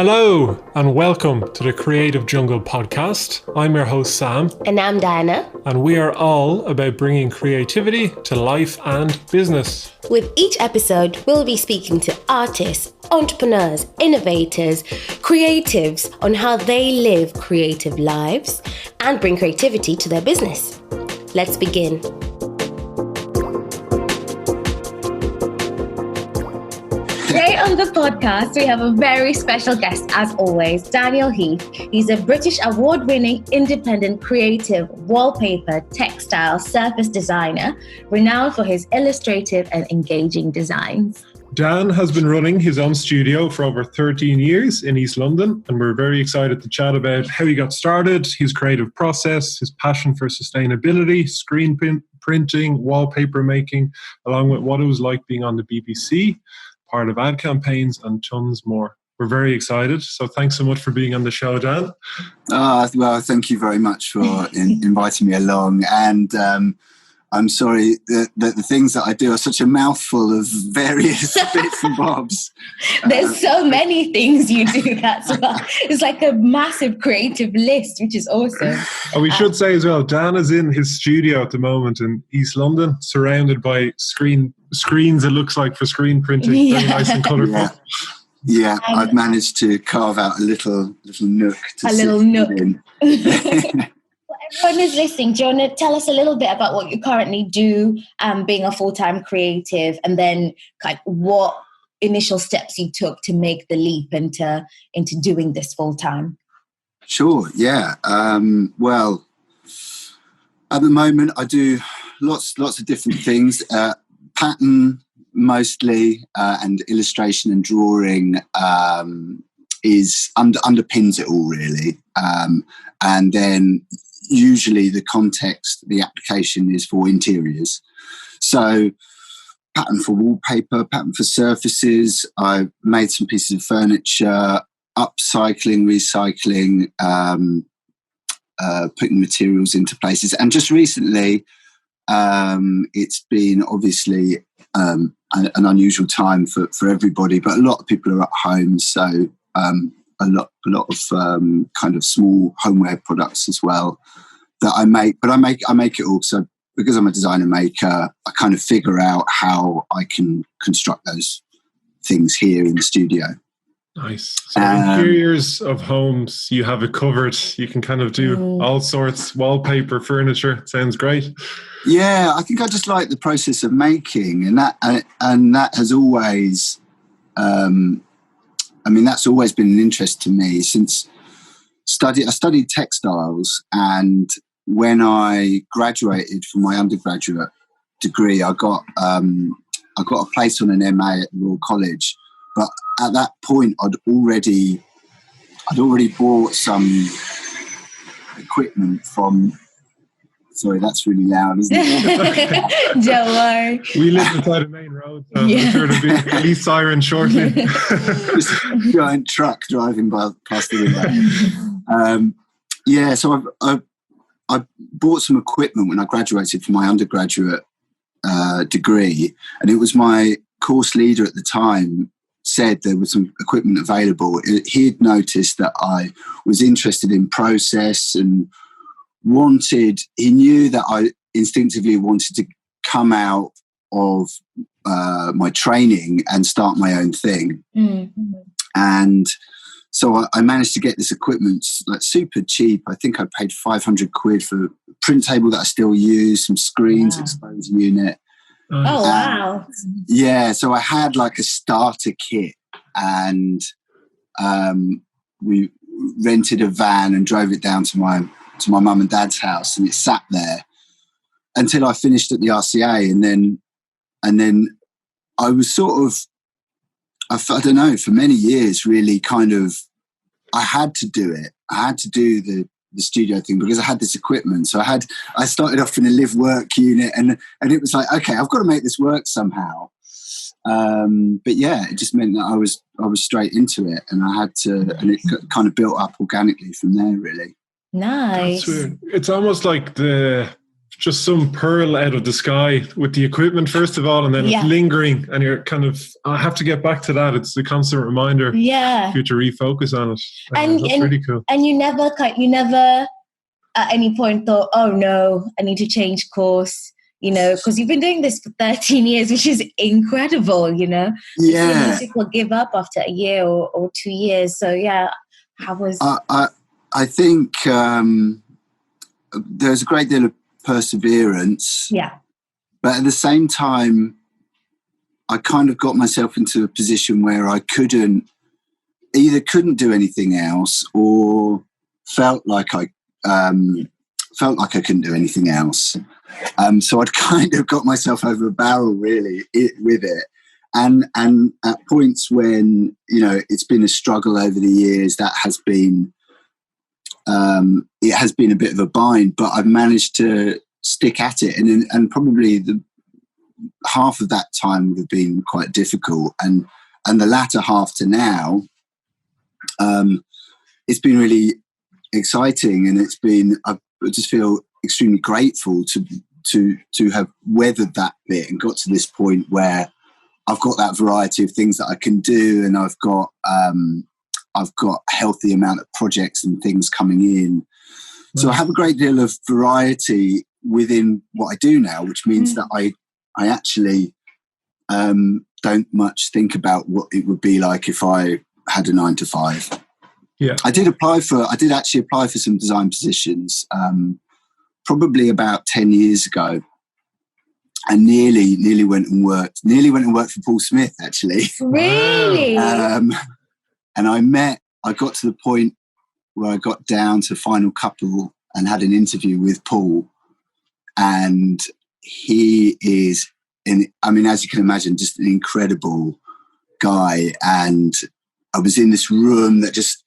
Hello and welcome to the Creative Jungle podcast. I'm your host Sam. And I'm Diana. And we are all about bringing creativity to life and business. With each episode, we'll be speaking to artists, entrepreneurs, innovators, creatives on how they live creative lives and bring creativity to their business. Let's begin. Today on the podcast, we have a very special guest, as always, Daniel Heath. He's a British award-winning independent creative wallpaper, textile, surface designer, renowned for his illustrative and engaging designs. Dan has been running his own studio for over 13 years in East London, and we're very excited to chat about how he got started, his creative process, his passion for sustainability, screen printing, wallpaper making, along with what it was like being on the BBC, part of ad campaigns, and tons more. We're very excited. So thanks so much for being on the show, Dan. Well, thank you very much for inviting me along. And I'm sorry that the things that I do are such a mouthful of various bits and bobs. There's so many things you do, that's why. It's like a massive creative list, which is awesome. And we should say as well, Dan is in his studio at the moment in East London, surrounded by screens, it looks like, for screen printing. Yeah. Very nice and colourful. Yeah, I've managed to carve out a little nook to sit in. Everyone is listening. Do you want to tell us a little bit about what you currently do, being a full-time creative, and then what initial steps you took to make the leap into doing this full-time? Sure, yeah. Well, at the moment I do lots of different things. Pattern mostly, and illustration and drawing is underpins it all really. And then usually the context, the application is for interiors. So pattern for wallpaper, pattern for surfaces. I've made some pieces of furniture, upcycling, recycling, putting materials into places. And just recently, it's been obviously an unusual time for everybody, but a lot of people are at home. So a lot of kind of small homeware products as well that I make, but I make it also because I'm a designer maker. I kind of figure out how I can construct those things here in the studio. Nice. So interiors of homes, you have it covered. You can kind of do all sorts, wallpaper, furniture. Sounds great. Yeah, I think I just like the process of making, and that has always. That's always been an interest to me since I studied textiles, and when I graduated from my undergraduate degree, I got a place on an MA at the Royal College. But at that point, I'd already bought some equipment from. Sorry, that's really loud, isn't it? Don't worry. We live beside a main road, so I'm sure there'll be a police siren shortly. Just a giant truck driving past the window. So I bought some equipment when I graduated from my undergraduate degree, and it was my course leader at the time said there was some equipment available. He'd noticed that I was interested in process and he knew that I instinctively wanted to come out of my training and start my own thing. Mm-hmm. And so I managed to get this equipment like super cheap. I think I paid 500 quid for a print table that I still use, some screens, exposure unit. Oh, wow. Yeah, so I had like a starter kit, and we rented a van and drove it down to my mum and dad's house, and it sat there until I finished at the RCA, and then I was sort of, I don't know, for many years really kind of, I had to do it. I had to do the studio thing because I had this equipment. So I started off in a live work unit, and it was like, okay, I've got to make this work somehow. But yeah, it just meant that I was straight into it, and I had to, and it kind of built up organically from there, really. Nice. It's almost like the just some pearl out of the sky with the equipment, first of all, and then it's lingering, and you're kind of, I have to get back to that. It's a constant reminder for you to refocus on it. And that's really cool. And you never at any point thought, oh no, I need to change course, because you've been doing this for 13 years, which is incredible, Yeah. Most people give up after a year or 2 years. So how was... I think there's a great deal of perseverance. Yeah. But at the same time, I kind of got myself into a position where I couldn't do anything else, or felt like I couldn't do anything else. So I'd kind of got myself over a barrel, really, with it. And at points when, it's been a struggle over the years, that has been, it has been a bit of a bind, but I've managed to stick at it. And probably the half of that time would have been quite difficult. And the latter half to now, it's been really exciting, and I just feel extremely grateful to have weathered that bit and got to this point where I've got that variety of things that I can do, and I've got a healthy amount of projects and things coming in. So I have a great deal of variety within what I do now, which means that I actually don't much think about what it would be like if I had a 9 to 5. Yeah, I did actually apply for some design positions probably about 10 years ago, and nearly went and worked for Paul Smith, actually. Really? And I got to the point where I got down to final couple and had an interview with Paul, and he is, as you can imagine, just an incredible guy. And I was in this room that just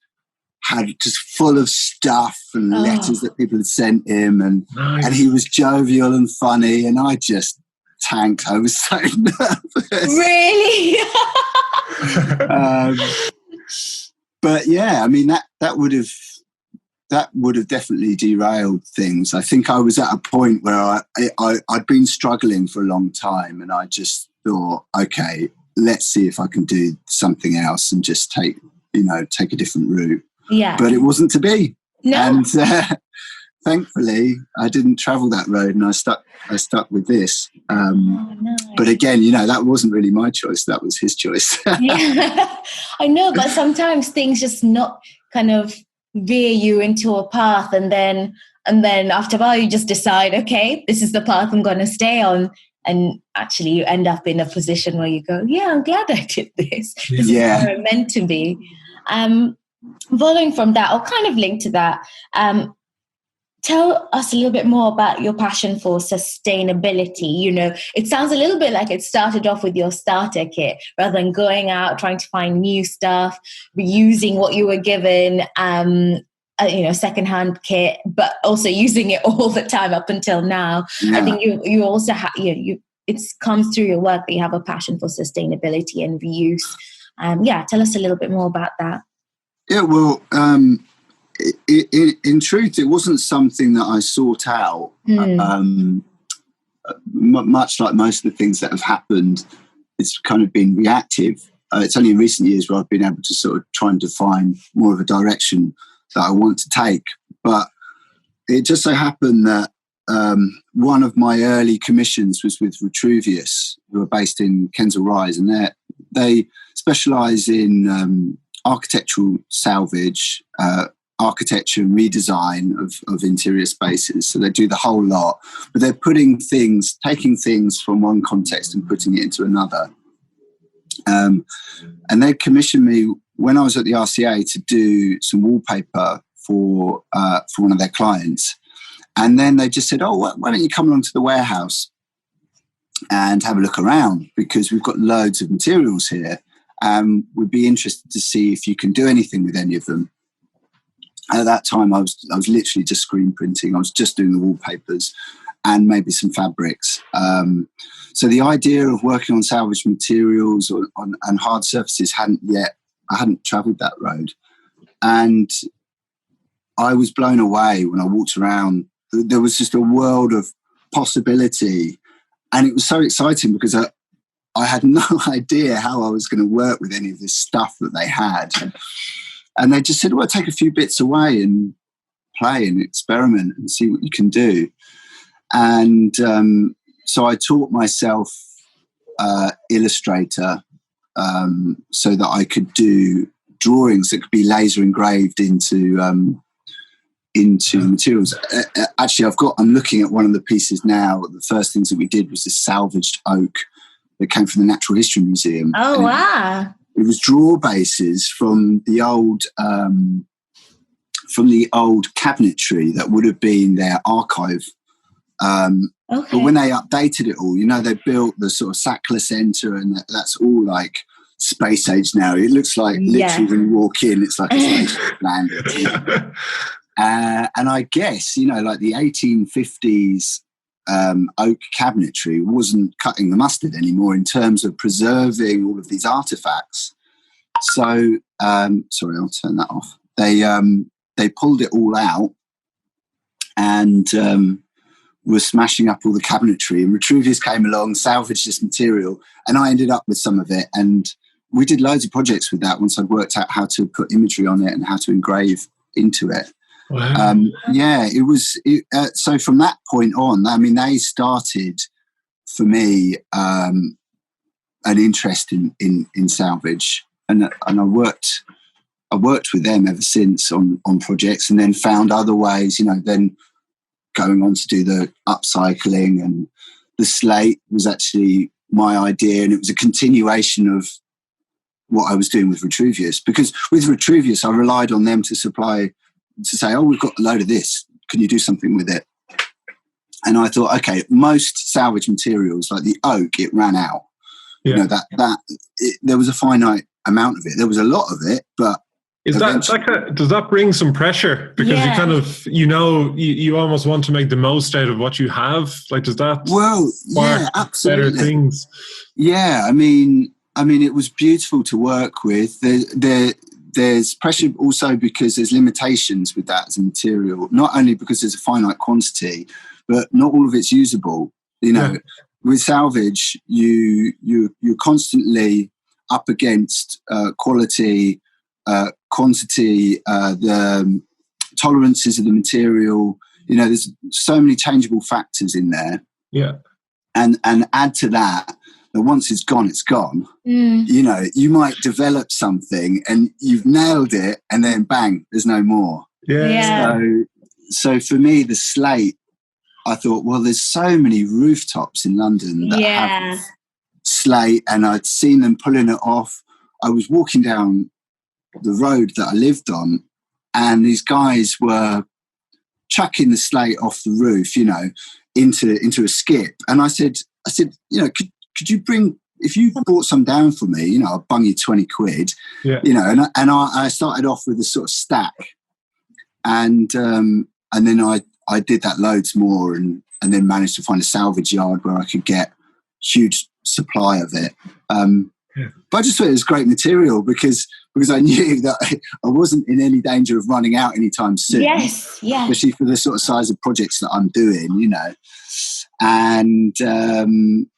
full of stuff and letters that people had sent him, and he was jovial and funny, and I just tanked. I was so nervous. Really? But yeah, that would have definitely derailed things. I think I was at a point where I'd been struggling for a long time, and I just thought, okay, let's see if I can do something else and just take a different route. Yeah. But it wasn't to be. No. And thankfully, I didn't travel that road, and I stuck with this. Nice. But again, that wasn't really my choice. That was his choice. Yeah, I know. But sometimes things just not kind of veer you into a path, and then after a while, you just decide, okay, this is the path I'm going to stay on. And actually, you end up in a position where you go, yeah, I'm glad I did this. This is where I'm meant to be. Following from that, or kind of linked to that, tell us a little bit more about your passion for sustainability. It sounds a little bit like it started off with your starter kit, rather than going out trying to find new stuff, reusing what you were given, secondhand kit, but also using it all the time up until now. Yeah. I think you also have it comes through your work that you have a passion for sustainability and reuse. Tell us a little bit more about that. Yeah, well, in truth, it wasn't something that I sought out. Much like most of the things that have happened, it's kind of been reactive. It's only in recent years where I've been able to sort of try and define more of a direction that I want to take. But it just so happened that one of my early commissions was with Vitruvius, who are based in Kensal Rise, and they specialise in architectural salvage, architecture and redesign of interior spaces. So they do the whole lot, but they're taking things from one context and putting it into another. And they commissioned me when I was at the RCA to do some wallpaper for one of their clients. And then they just said, oh, why don't you come along to the warehouse and have a look around, because we've got loads of materials here. We'd be interested to see if you can do anything with any of them. At that time, I was literally just screen printing. I was just doing the wallpapers and maybe some fabrics. So the idea of working on salvaged materials and hard surfaces I hadn't travelled that road. And I was blown away when I walked around. There was just a world of possibility. And it was so exciting because I had no idea how I was going to work with any of this stuff that they had. And they just said, well, take a few bits away and play and experiment and see what you can do. And so I taught myself Illustrator so that I could do drawings that could be laser engraved into materials. Actually, I'm looking at one of the pieces now. The first things that we did was this salvaged oak that came from the Natural History Museum. Oh, wow. It was draw bases from the old cabinetry that would have been their archive. But when they updated it all, they built the sort of Sackler Centre, and that's all like space age now. It looks like literally when you walk in, it's like a space landed. And I guess, like the 1850s oak cabinetry wasn't cutting the mustard anymore in terms of preserving all of these artifacts. So, sorry, I'll turn that off. They pulled it all out and were smashing up all the cabinetry. And Vitruvius came along, salvaged this material, and I ended up with some of it. And we did loads of projects with that once I'd worked out how to put imagery on it and how to engrave into it. Wow. It was so from that point on, I mean, they started for me an interest in salvage, and I worked with them ever since on projects, and then found other ways, then going on to do the upcycling, and the slate was actually my idea, and it was a continuation of what I was doing with Vitruvius, because with Vitruvius I relied on them to say, oh, we've got a load of this, can you do something with it? And I thought, okay, most salvage materials like the oak, it ran out. Yeah. There was a finite amount of it. There was a lot of it, but does that bring some pressure? Because you kind of, you almost want to make the most out of what you have. Like, does that spark absolutely better things? Yeah, I mean, it was beautiful to work with. There's pressure also because there's limitations with that as a material. Not only because there's a finite quantity, but not all of it's usable. With salvage, you're constantly up against quality, quantity, the tolerances of the material. There's so many changeable factors in there. Yeah. And add to that once it's gone, it's gone. You might develop something and you've nailed it, and then bang, there's no more. Yeah. So for me, the slate, I thought, well, there's so many rooftops in London that have slate, and I'd seen them pulling it off. I was walking down the road that I lived on, and these guys were chucking the slate off the roof, into a skip. And I said, could you bring, if you brought some down for me, I'll bung you 20 quid, and I started off with a sort of stack, and then I did that loads more, and then managed to find a salvage yard where I could get huge supply of it. But I just thought it was great material because I knew that I wasn't in any danger of running out anytime soon. Yes. Especially for the sort of size of projects that I'm doing, and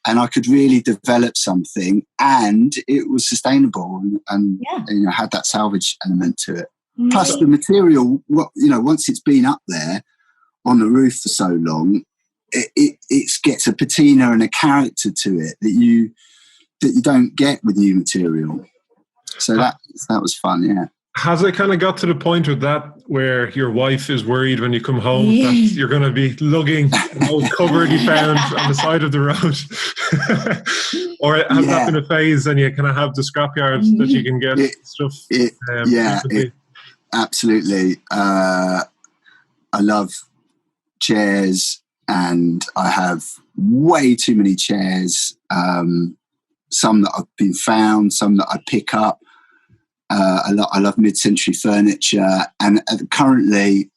I could really develop something, and it was sustainable, and had that salvage element to it. Mm-hmm. Plus the material, once it's been up there on the roof for so long, it gets a patina and a character to it that you don't get with new material. So that was fun, yeah. Has it kind of got to the point with that where your wife is worried when you come home that you're going to be lugging an old cupboard you found on the side of the road? Or has that been a phase and you kind of have the scrapyard that you can get stuff? Absolutely. I love chairs, and I have way too many chairs. Some that have been found, some that I pick up. I love mid-century furniture, and currently,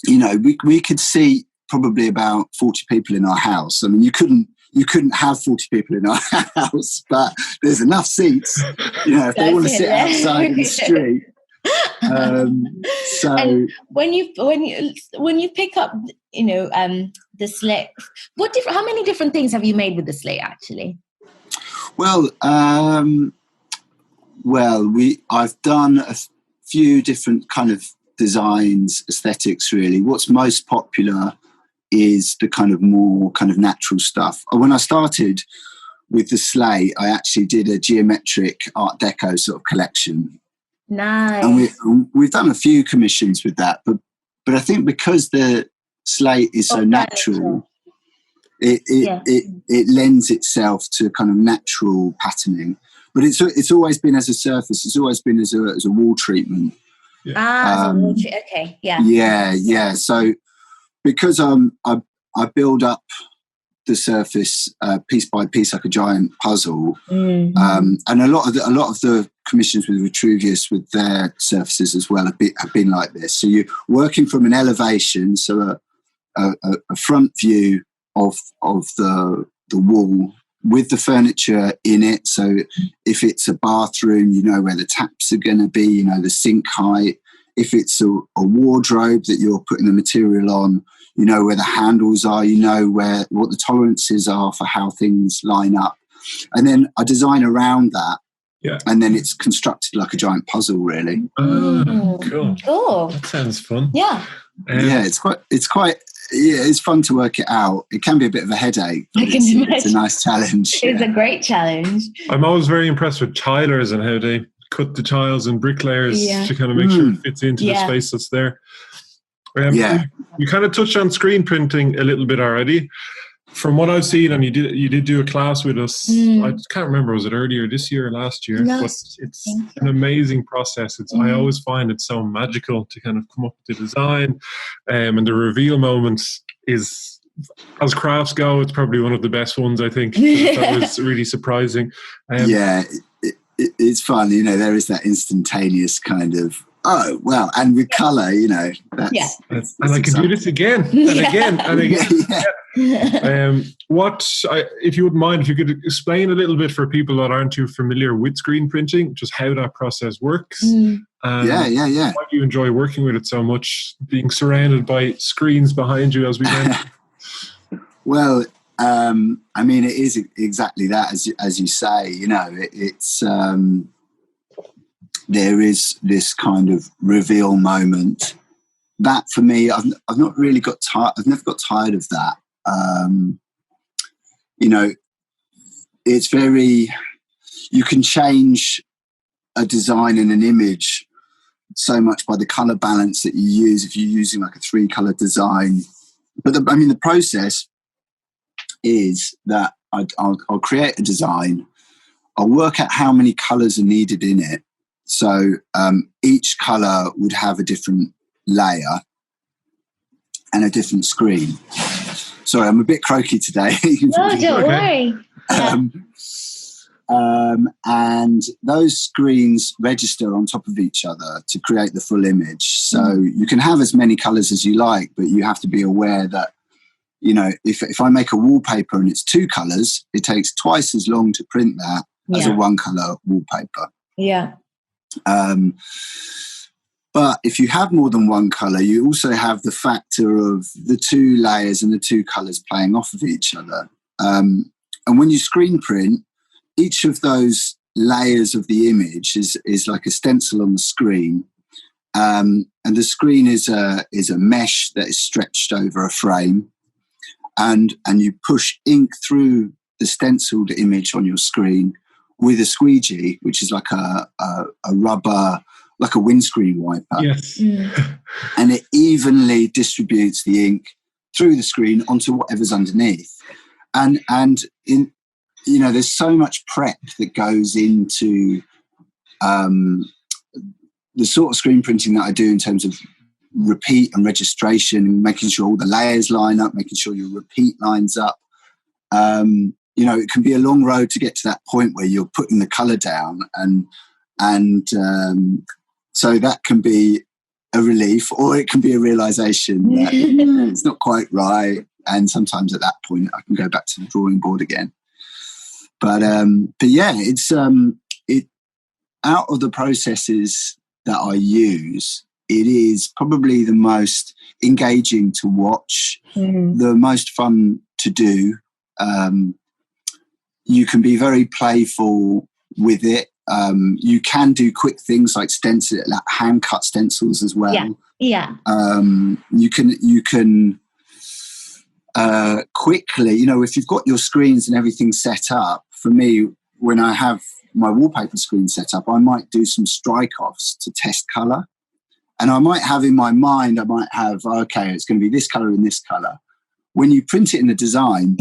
we could seat probably about 40 people in our house. I mean, you couldn't have 40 people in our house, but there's enough seats, if they want to sit outside in the street. So and when you pick up, the slate, how many different things have you made with the slate actually? Well, I've done a few different kind of designs, aesthetics really. What's most popular is the kind of more kind of natural stuff. When I started with the slate, I actually did a geometric Art Deco sort of collection. Nice. And we've done a few commissions with that, but I think because the slate is so natural, it lends itself to kind of natural patterning. But it's always been as a surface. It's always been as a wall treatment. As a wall treatment. Okay. Yeah. Yeah. So because I build up the surface piece by piece like a giant puzzle, and a lot of the commissions with Vitruvius with their surfaces as well have been like this. So you're working from an elevation, so a front view of the wall with the furniture in it. So if it's a bathroom, you know where the taps are going to be, you know the sink height. If it's a wardrobe that you're putting the material on, you know where the handles are, you know what the tolerances are for how things line up. And then I design around that. Yeah. And then it's constructed like a giant puzzle, really. Cool. Cool. That sounds fun. Yeah. It's fun to work it out. It can be a bit of a headache. But it's a nice challenge. It's a great challenge. I'm always very impressed with tilers and how they cut the tiles and bricklayers to kind of make sure it fits into the space that's there. You kind of touched on screen printing a little bit already. From what I've seen, and you did do a class with us. I can't remember, was it earlier this year or last year? But it's an amazing process. I always find it so magical to kind of come up with the design, and the reveal moment is, as crafts go, it's probably one of the best ones, I think. That was really surprising. It's fun. You know, there is that instantaneous kind of, oh, well, and with colour, you know. That's and I can do this again and again and again. If you wouldn't mind, if you could explain a little bit for people that aren't too familiar with screen printing, just how that process works. Why do you enjoy working with it so much, being surrounded by screens behind you as we mentioned? Well, I mean, it is exactly that, as you say. You know, it's there is this kind of reveal moment that, for me, I've not really got tired. I've never got tired of that. You know, it's very. You can change a design and an image so much by the color balance that you use if you're using like a 3-color design. But the process is that I'll create a design. I'll work out how many colors are needed in it. So each color would have a different layer and a different screen. Sorry, I'm a bit croaky today. No, don't worry. And those screens register on top of each other to create the full image. So you can have as many colors as you like, but you have to be aware that, you know, if I make a wallpaper and it's 2 colors, it takes twice as long to print that as a 1-color wallpaper. Yeah. But if you have more than 1 color, you also have the factor of the 2 layers and the 2 colors playing off of each other. And when you screen print, each of those layers of the image is like a stencil on the screen. And the screen is a mesh that is stretched over a frame. And you push ink through the stenciled image on your screen with a squeegee, which is like a rubber, like a windscreen wiper. Yes. And it evenly distributes the ink through the screen onto whatever's underneath. And in, you know, there's so much prep that goes into the sort of screen printing that I do in terms of repeat and registration, making sure all the layers line up, making sure your repeat lines up. You know, it can be a long road to get to that point where you're putting the color down, and so that can be a relief, or it can be a realization that it's not quite right. And sometimes at that point, I can go back to the drawing board again. But yeah, it's it out of the processes that I use. it is probably the most engaging to watch, the most fun to do. You can be very playful with it. You can do quick things like stencil, like hand cut stencils as well. Yeah. You can quickly, if you've got your screens and everything set up. For me, when I have my wallpaper screen set up, I might do some strike-offs to test colour. And I might have in my mind, okay, it's going to be this colour and this colour. When you print it in the design,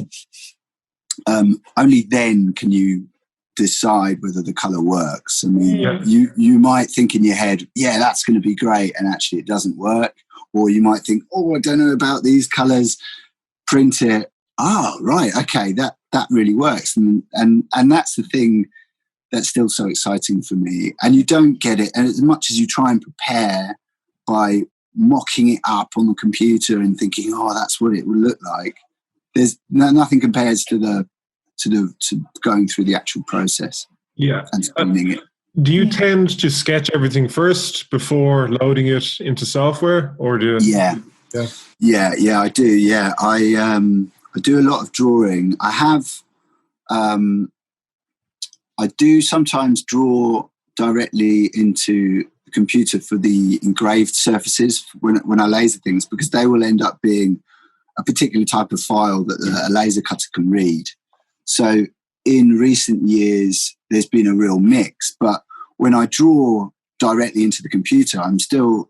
only then can you decide whether the colour works. I mean, you might think in your head, yeah, that's going to be great, and actually it doesn't work. Or you might think, oh, I don't know about these colours, print it. Oh, right, okay, that really works. And that's the thing that's still so exciting for me. And you don't get it, and as much as you try and prepare by mocking it up on the computer and thinking, oh, that's what it would look like, there's nothing compares to going through the actual process. Yeah. And screening it. Do you tend to sketch everything first before loading it into software, or do you? Yeah, I do. Yeah, I do a lot of drawing. I do sometimes draw directly into the computer for the engraved surfaces when I laser things, because they will end up being a particular type of file that a laser cutter can read. So in recent years, there's been a real mix. But when I draw directly into the computer, I'm still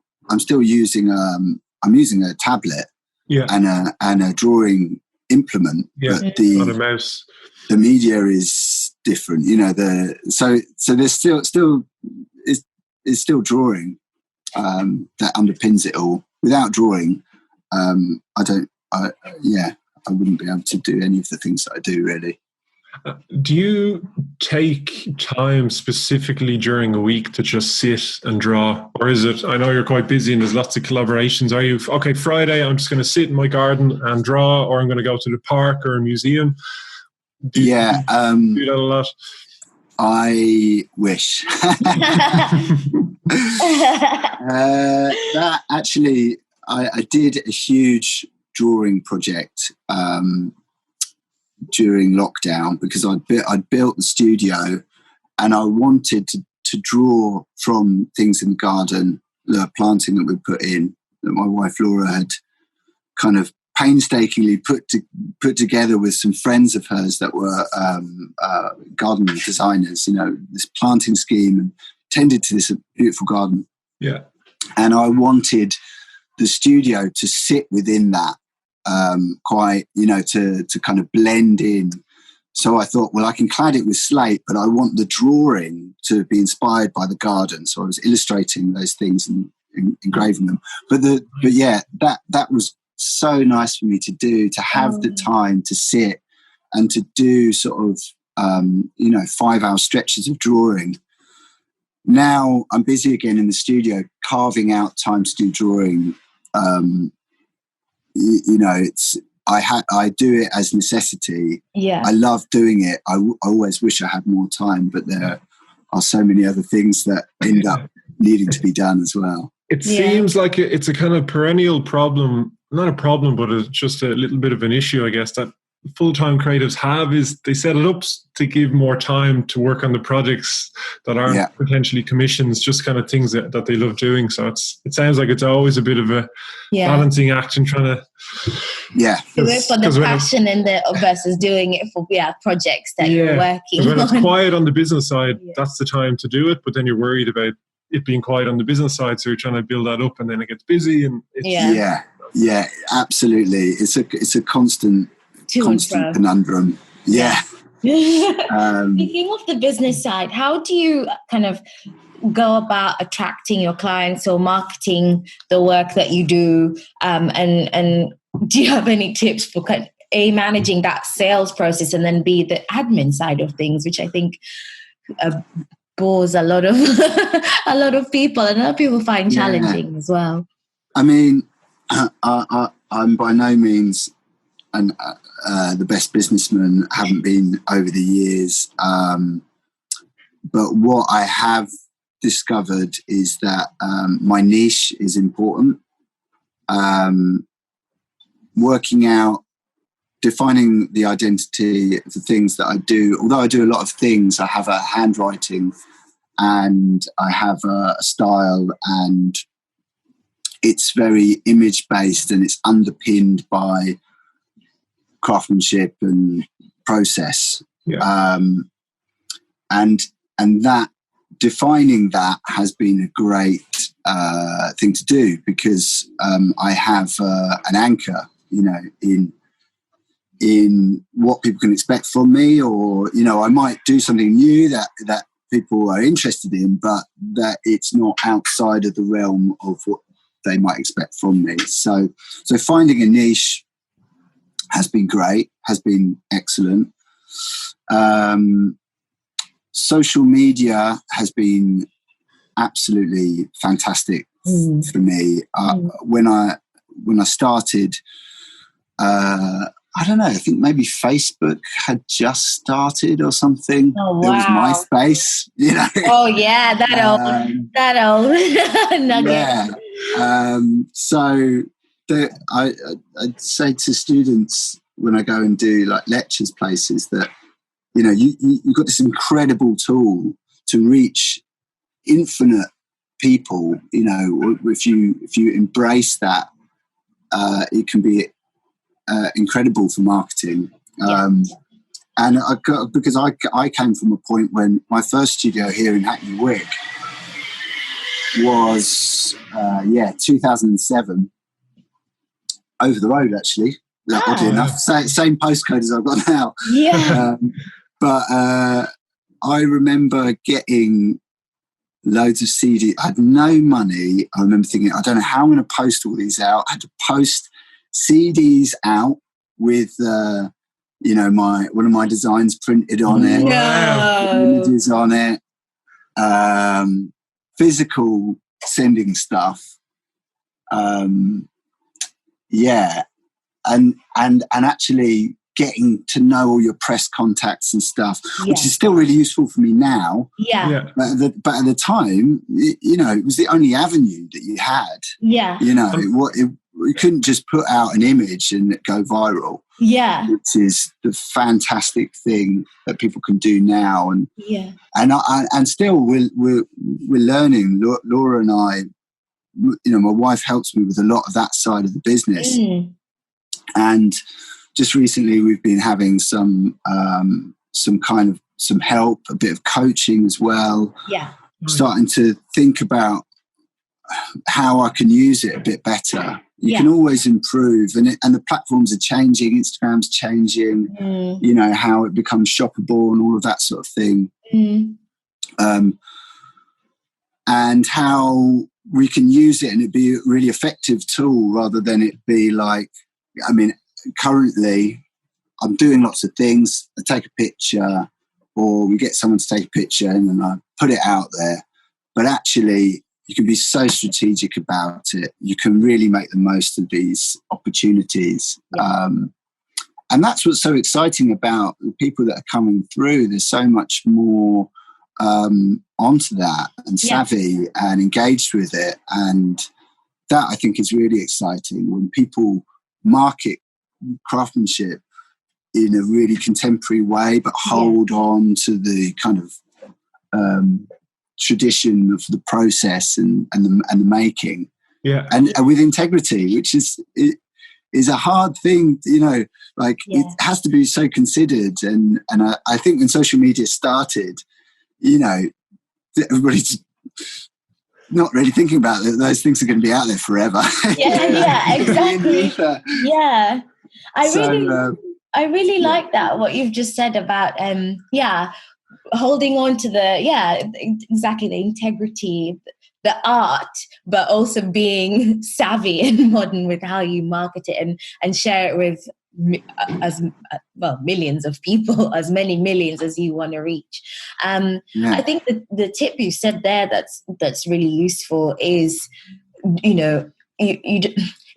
using I'm using a tablet and a drawing implement. Yeah, but not a mouse. The media is different, so there's still drawing that underpins it all. Without drawing, I wouldn't be able to do any of the things that I do, really. Do you take time specifically during a week to just sit and draw? Or is it, I know you're quite busy and there's lots of collaborations. Are you, okay, Friday, I'm just going to sit in my garden and draw, or I'm going to go to the park or a museum? Do you do that a lot? I wish. That actually, I did a huge drawing project during lockdown, because I'd built the studio and I wanted to draw from things in the garden, the planting that we put in, that my wife Laura had kind of painstakingly put together with some friends of hers that were garden designers, this planting scheme, and tended to this beautiful garden. Yeah. And I wanted the studio to sit within that, quite, to kind of blend in. So I thought, well, I can clad it with slate, but I want the drawing to be inspired by the garden. So I was illustrating those things and engraving them. But that was so nice for me to do, to have the time to sit and to do sort of 5-hour stretches of drawing. Now I'm busy again in the studio, carving out time to do drawing. I do it as necessity. Yeah, I love doing it. I always wish I had more time, but there are so many other things that end up needing to be done as well. It seems like it's a kind of perennial problem, not a problem, but it's just a little bit of an issue, I guess, that full-time creatives have, is they set it up to give more time to work on the projects that aren't potentially commissions, just kind of things that they love doing. So it sounds like it's always a bit of a balancing act and trying to do it for the passion and versus doing it for projects that you're working on. When it's quiet on the business side, that's the time to do it, but then you're worried about it being quiet on the business side, so you're trying to build that up, and then it gets busy. And it's absolutely. It's a constant conundrum. Speaking of the business side, how do you kind of go about attracting your clients or marketing the work that you do? And do you have any tips for managing that sales process, and then B, the admin side of things, which I think bores a lot of people, and a lot of people find challenging as well? I mean, I'm by no means the best businessman, haven't been over the years, but what I have discovered is that my niche is important. Working out, defining the identity of the things that I do. Although I do a lot of things, I have a handwriting and I have a style, and it's very image-based and it's underpinned by craftsmanship and process. Yeah. And that, defining that has been a great thing to do, because I have an anchor, in what people can expect from me, or I might do something new that people are interested in, but that it's not outside of the realm of what they might expect from me. So finding a niche has been great, has been excellent. Social media has been absolutely fantastic for me. When I started, I don't know, I think maybe Facebook had just started or something. Oh, wow. There was MySpace, Oh, yeah, that old nugget. Yeah. I'd say to students when I go and do like lectures places that, you've got this incredible tool to reach infinite people. If you embrace that, it can be incredible for marketing. And because I came from a point when my first studio here in Hackney Wick was 2007, over the road actually. Oddly enough, same postcode as I've got now. Yeah. But I remember getting loads of CD. I had no money. I remember thinking, I don't know how I'm going to post all these out. I had to post CDs out with one of my designs printed on it, images on it, physical sending stuff. And actually getting to know all your press contacts and stuff, which is still really useful for me now. Yeah. But at the time, it was the only avenue that you had. Yeah. You couldn't just put out an image and it go viral. Yeah. Which is the fantastic thing that people can do now. And still we're learning. Laura and I, my wife helps me with a lot of that side of the business. And just recently we've been having some help, a bit of coaching as well. Yeah. Starting to think about how I can use it a bit better. You can always improve, and the platforms are changing. Instagram's changing. How it becomes shoppable and all of that sort of thing. And how we can use it and it be a really effective tool rather than it be like, currently I'm doing lots of things. I take a picture, or we get someone to take a picture and then I put it out there. But actually, you can be so strategic about it. You can really make the most of these opportunities. And that's what's so exciting about the people that are coming through. There's so much more onto that and savvy and engaged with it. And that, I think, is really exciting when people market craftsmanship in a really contemporary way, but hold on to the kind of tradition of the process and the making, and with integrity, which is a hard thing, it has to be so considered. And I think when social media started, everybody's not really thinking about it. Those things are going to be out there forever. Exactly. I really like that, what you've just said about holding on to the integrity, the art, but also being savvy and modern with how you market it and share it with millions of people, as many millions as you want to reach. I think the tip you said there that's really useful is,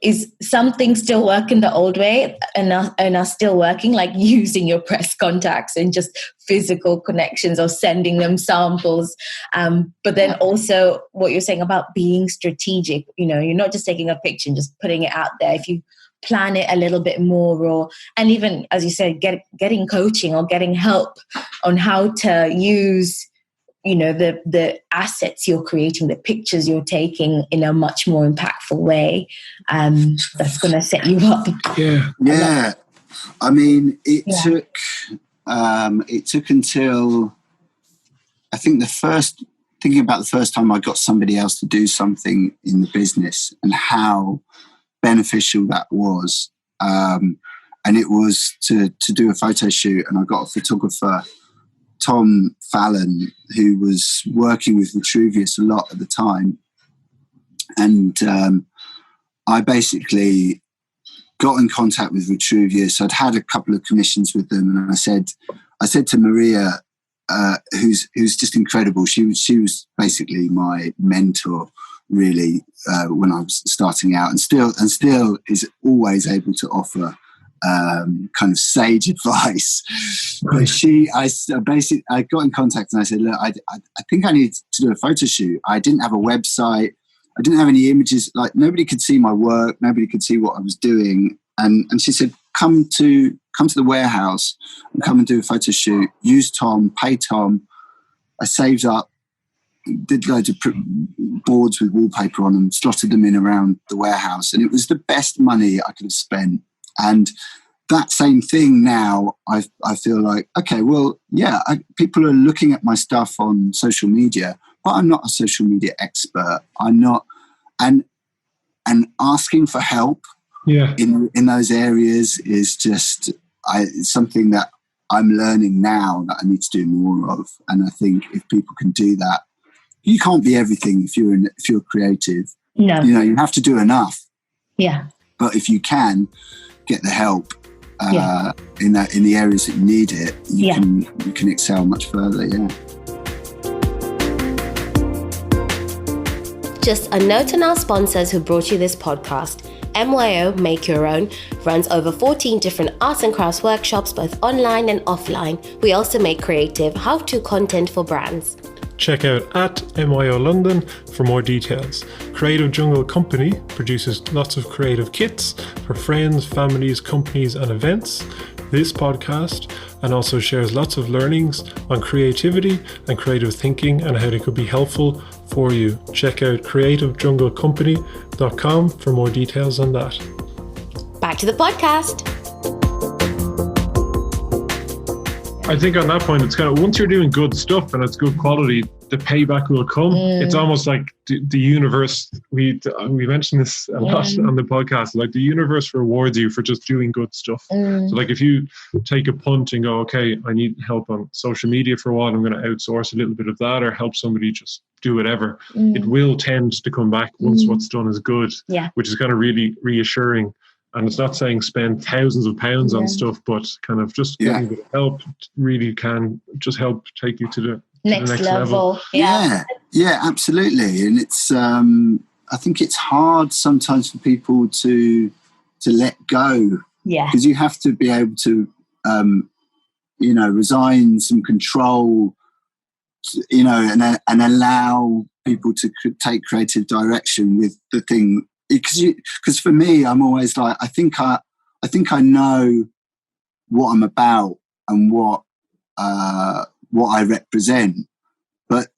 is some things still work in the old way and are still working, like using your press contacts and just physical connections or sending them samples. But then also what you're saying about being strategic, you're not just taking a picture and just putting it out there. If you plan it a little bit more, and even, as you said, getting coaching or getting help on how to use the assets you're creating, the pictures you're taking in a much more impactful way, that's going to set you up. Yeah. I mean, it took until, I think thinking about the first time I got somebody else to do something in the business and how beneficial that was. And it was to do a photo shoot, and I got a photographer, Tom Fallon, who was working with Vitruvius a lot at the time. And I basically got in contact with Vitruvius. I'd had a couple of commissions with them, and I said to Maria, who's just incredible. She was basically my mentor, really, when I was starting out, and still is always able to offer kind of sage advice. But I got in contact and I said, look, I think I need to do a photo shoot. I didn't have a website. I didn't have any images. Like, nobody could see my work. Nobody could see what I was doing. And she said, come to the warehouse and come and do a photo shoot. Use Tom, pay Tom. I saved up, did loads of boards with wallpaper on them, slotted them in around the warehouse. And it was the best money I could have spent. And that same thing now, I feel like, okay, well, yeah, people are looking at my stuff on social media, but I'm not a social media expert. I'm not, and asking for help in those areas is just something that I'm learning now that I need to do more of. And I think if people can do that, you can't be everything if you're creative. No, you have to do enough. Yeah, but if you can get the help in the areas that you need it, you can excel much further. Just a note on our sponsors who brought you this podcast. MYO Make Your Own runs over 14 different arts and crafts workshops, both online and offline. We also make creative how-to content for brands. Check out @MYO London for more details. Creative Jungle Company produces lots of creative kits for friends, families, companies and events. This podcast and also shares lots of learnings on creativity and creative thinking and how they could be helpful for you. Check out creativejunglecompany.com for more details on that. Back to the podcast. I think on that point, it's kind of, once you're doing good stuff and it's good quality, the payback will come. It's almost like the universe. We mentioned this a lot on the podcast. Like, the universe rewards you for just doing good stuff. So, like, if you take a punt and go, okay, I need help on social media for a while, I'm going to outsource a little bit of that, or help somebody just do whatever. It will tend to come back once what's done is good, which is kind of really reassuring. And it's not saying spend thousands of pounds on stuff, but kind of just getting a bit of help really can just help take you to the next level. Yeah, absolutely. And it's I think it's hard sometimes for people to let go. Yeah. Because you have to be able to resign some control, and allow people to take creative direction with the thing. Because for me, I'm always like, I think I know what I'm about and what I represent, but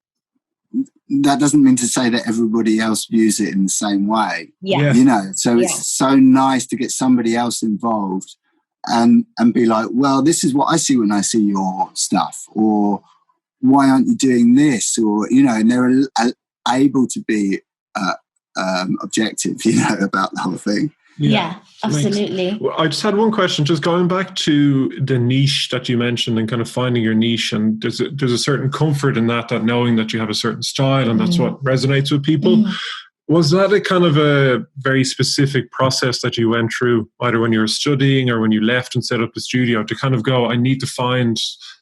that doesn't mean to say that everybody else views it in the same way. So it's so nice to get somebody else involved and be like, well, this is what I see when I see your stuff, or why aren't you doing this, or and they're able to be objective, about the whole thing. Yeah, absolutely. Well, I just had one question, just going back to the niche that you mentioned and kind of finding your niche, and there's a certain comfort in that knowing that you have a certain style and that's what resonates with people. Was that a kind of a very specific process that you went through, either when you were studying or when you left and set up the studio, to kind of go, I need to find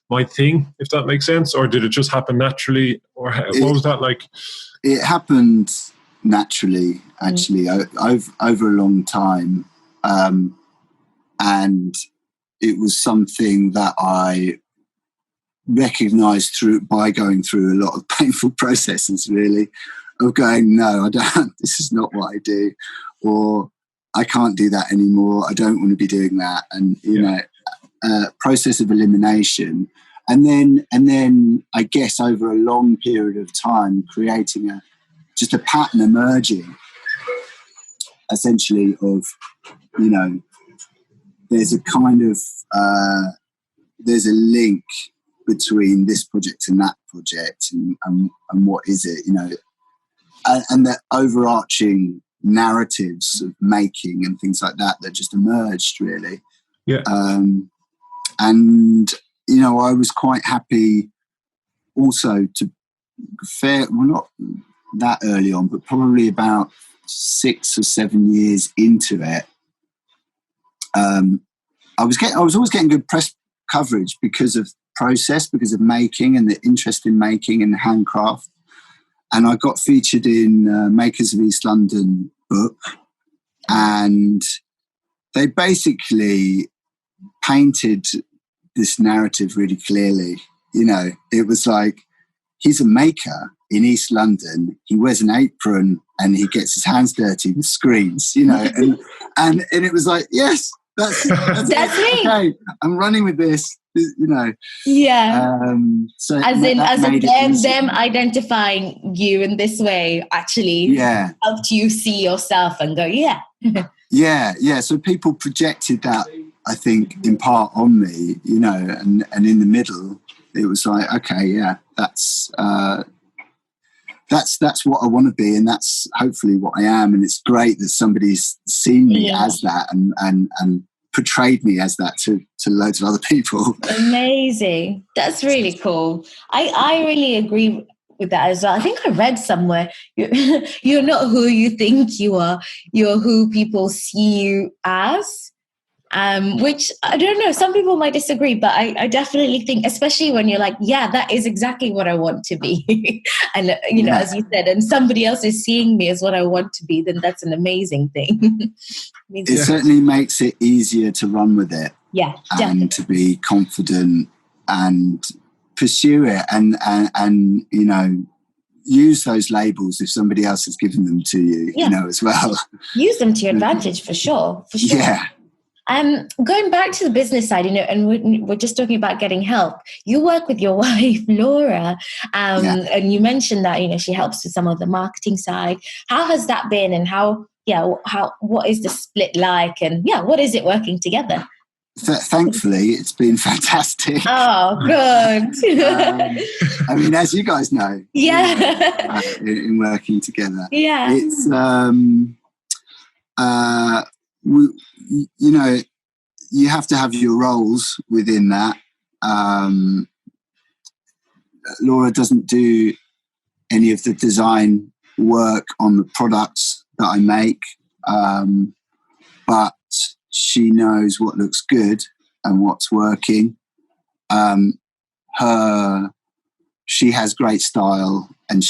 my thing, if that makes sense? Or did it just happen naturally? Or what was that like? It happened naturally, actually, over a long time. And it was something that I recognized by going through a lot of painful processes, really, of going, no, I don't, this is not what I do, or I can't do that anymore. I don't want to be doing that. And, you know, process of elimination. And then I guess over a long period of time, creating just a pattern emerging, essentially, of, you know, there's a kind of, there's a link between this project and that project, and what is it, you know, and the overarching narratives of making and things like that just emerged, really. Yeah. And, you know, I was quite happy also to not that early on, but probably about 6 or 7 years into it. I was always getting good press coverage because of process, because of making and the interest in making and handcraft. And I got featured in Makers of East London book, and they basically painted this narrative really clearly. You know, it was like, he's a maker in East London, he wears an apron and he gets his hands dirty with screens, you know, and it was like, yes, that's me. Okay, I'm running with this, you know. Yeah. So as in them identifying you in this way actually helped you see yourself and go, yeah. Yeah. So people projected that, I think, in part on me, you know, and in the middle, it was like, okay, yeah, that's what I want to be, and that's hopefully what I am. And it's great that somebody's seen me as that and portrayed me as that to loads of other people. Amazing. That's really cool. I really agree with that as well. I think I read somewhere, you're not who you think you are, you're who people see you as. Which I don't know, some people might disagree, but I definitely think, especially when you're like, yeah, that is exactly what I want to be. And, you know, as you said, and somebody else is seeing me as what I want to be, then that's an amazing thing. It certainly makes it easier to run with it. Yeah, and definitely. to be confident and pursue it, and you know, use those labels if somebody else has given them to you, you know, as well. Use them to your advantage, for sure. Yeah. Going back to the business side, you know, and we're just talking about getting help. You work with your wife, Laura, and you mentioned that, you know, she helps with some of the marketing side. How has that been, and what is the split like, and what is it working together? Thankfully, it's been fantastic. Oh, good. I mean, as you guys know, in working together, it's you know, you have to have your roles within that. Laura doesn't do any of the design work on the products that I make, but she knows what looks good and what's working. She has great style, and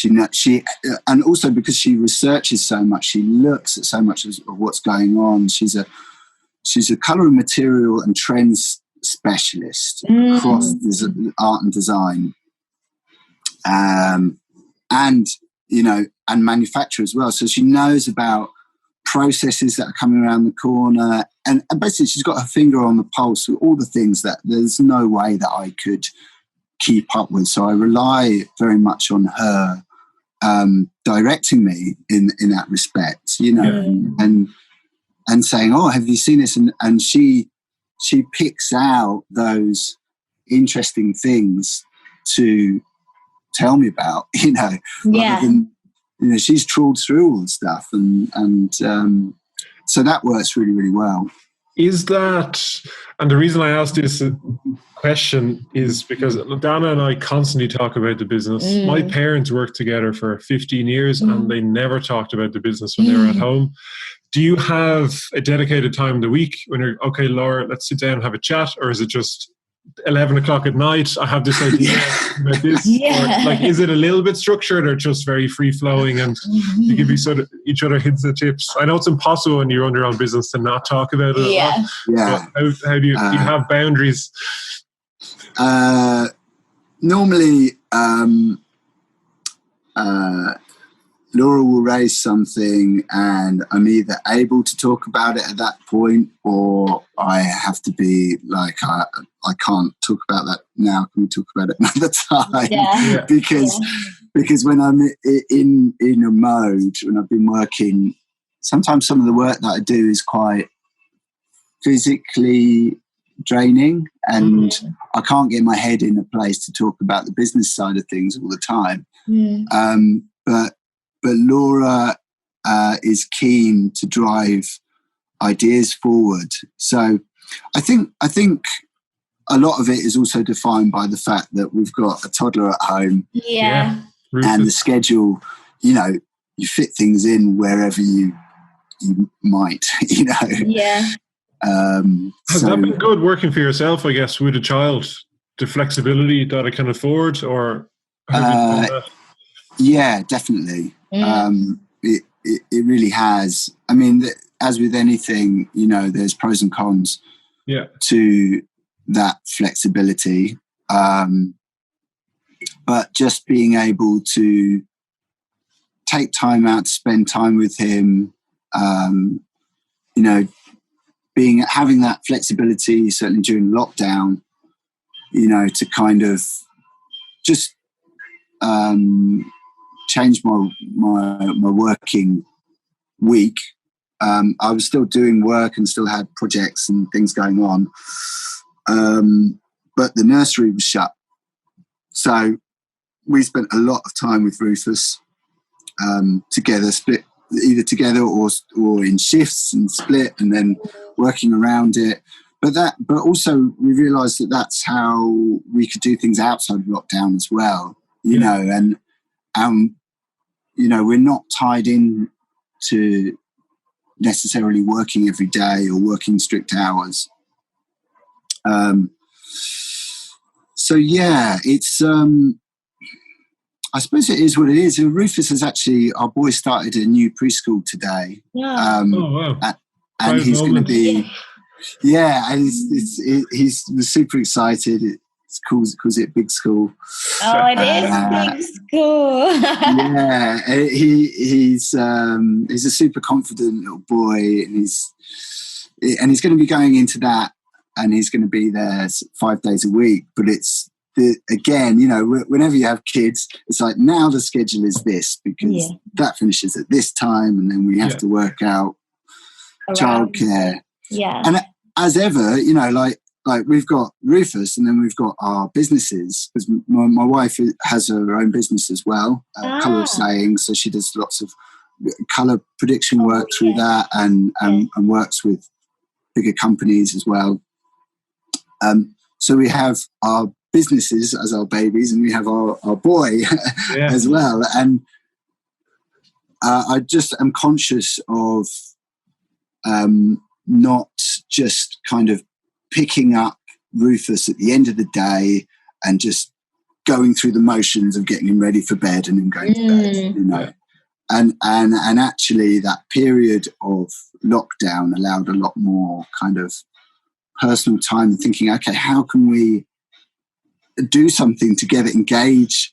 and also because she researches so much, she looks at so much of what's going on. She's a color and material and trends specialist across art and design, and you know, and manufacture as well. So she knows about processes that are coming around the corner, and basically she's got her finger on the pulse with all the things that there's no way that I could keep up with. So I rely very much on her directing me in that respect, you know, and saying, oh, have you seen this? And she picks out those interesting things to tell me about, you know, rather than, you know, she's trawled through all the stuff, and so that works really, really well. Is that, and the reason I asked this question is because Dana and I constantly talk about the business. My parents worked together for 15 years and they never talked about the business when they were at home. Do you have a dedicated time in the week when you're, okay, Laura, let's sit down and have a chat? Or is it just 11 o'clock at night, I have this idea about this. Yeah. Or, like, is it a little bit structured or just very free flowing and you give each other hints and tips? I know it's impossible when you run your own business to not talk about it. Yeah. Yeah. How do you have boundaries? Normally, Laura will raise something and I'm either able to talk about it at that point, or I have to be like, I can't talk about that now. Can we talk about it another time? Yeah. Because when I'm in a mode, when I've been working, sometimes some of the work that I do is quite physically draining, and I can't get my head in a place to talk about the business side of things all the time. But Laura is keen to drive ideas forward. So I think a lot of it is also defined by the fact that we've got a toddler at home. Yeah. And the schedule, you fit things in wherever you might, Yeah. Has that been good working for yourself, I guess, with a child? The flexibility that I can afford, or how do you find that? Yeah, definitely. It really has. I mean, as with anything, there's pros and cons to that flexibility. But just being able to take time out to spend time with him, having that flexibility, certainly during lockdown, to kind of just change my working week. I was still doing work and still had projects and things going on, but the nursery was shut. So we spent a lot of time with Rufus together, split either together or in shifts and split, and then working around it. But also we realised that that's how we could do things outside of lockdown as well. And we're not tied in to necessarily working every day or working strict hours. It's I suppose it is what it is. Rufus has actually, our boy started a new preschool today. Yeah. Wow. And he's going to be, and he's super excited. It calls it Big School. Oh, it is Big School. He's a super confident little boy, and he's going to be going into that, and he's going to be there 5 days a week. But it's whenever you have kids, it's like, now the schedule is this because that finishes at this time, and then we have to work out childcare. Yeah, and as ever, like we've got Rufus, and then we've got our businesses, because my wife has her own business as well, Colour of Saying, so she does lots of colour prediction work through that, and works with bigger companies as well. So we have our businesses as our babies, and we have our boy as well. And I just am conscious of not just kind of picking up Rufus at the end of the day and just going through the motions of getting him ready for bed and him going to bed, and actually that period of lockdown allowed a lot more kind of personal time and thinking, okay, how can we do something to get it engaged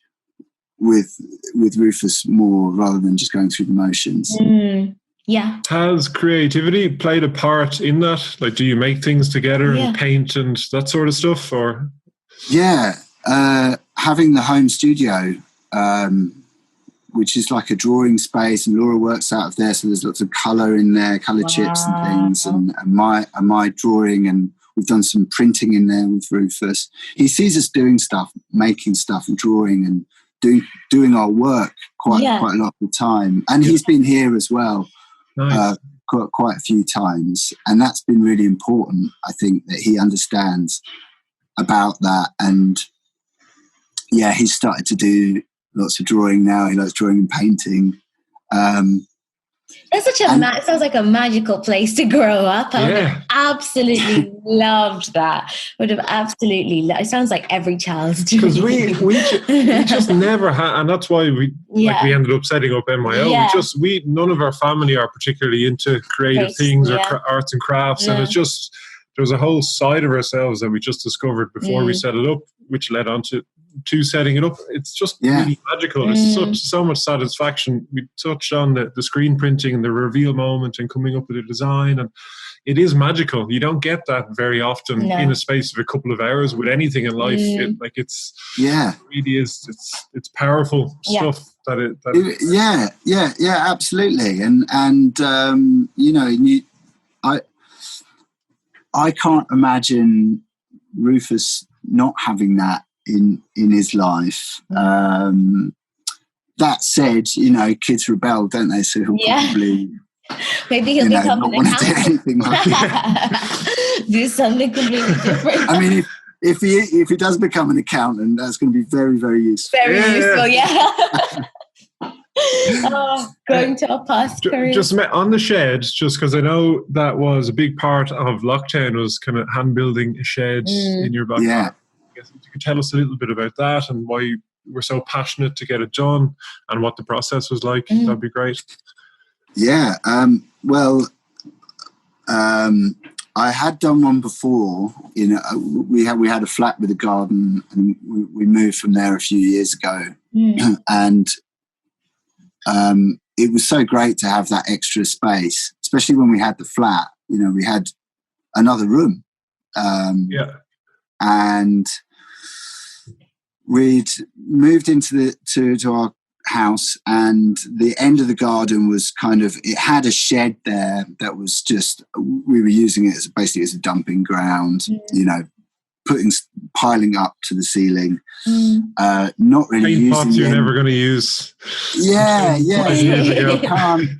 with Rufus more rather than just going through the motions. Yeah. Has creativity played a part in that? Like, do you make things together and paint and that sort of stuff? Or having the home studio, which is like a drawing space, and Laura works out of there, so there's lots of colour in there, colour chips and things, and my drawing, and we've done some printing in there with Rufus. He sees us doing stuff, making stuff and drawing and doing our work quite a lot of the time. And he's been here as well. Nice. Quite a few times, and that's been really important. I think that he understands about that, and he's started to do lots of drawing now. He likes drawing and painting. That's such a it sounds like a magical place to grow up. I would have absolutely loved that. Would have absolutely. It sounds like every child's dream. Because we just never had, and that's why we ended up setting up MYO. Yeah. None of our family are particularly into creative things or arts and crafts, and it's just there was a whole side of ourselves that we just discovered before we set it up, which led on to setting it up. It's just really magical. It's so much satisfaction. We touched on the screen printing and the reveal moment and coming up with a design, and it is magical. You don't get that very often in a space of a couple of hours with anything in life. It really is. It's powerful stuff. Absolutely. And I can't imagine Rufus not having that in his life. That said, kids rebel, don't they? So he'll probably maybe he'll become not want to do anything like that. Do something completely different. I mean, if he does become an accountant, that's going to be very, very useful. Very useful, going to a past career. Just on the shed, just because I know that was a big part of lockdown, was kind of hand building a shed in your back. Yeah. I guess if you could tell us a little bit about that and why you were so passionate to get it done and what the process was like, that'd be great. Yeah. I had done one before. We had a flat with a garden, and we moved from there a few years ago, and it was so great to have that extra space, especially when we had the flat. We had another room, and we'd moved into to our house, and the end of the garden was it had a shed there that was just, we were using it basically as a dumping ground, piling up to the ceiling, not really using pots you're never going to use. You can't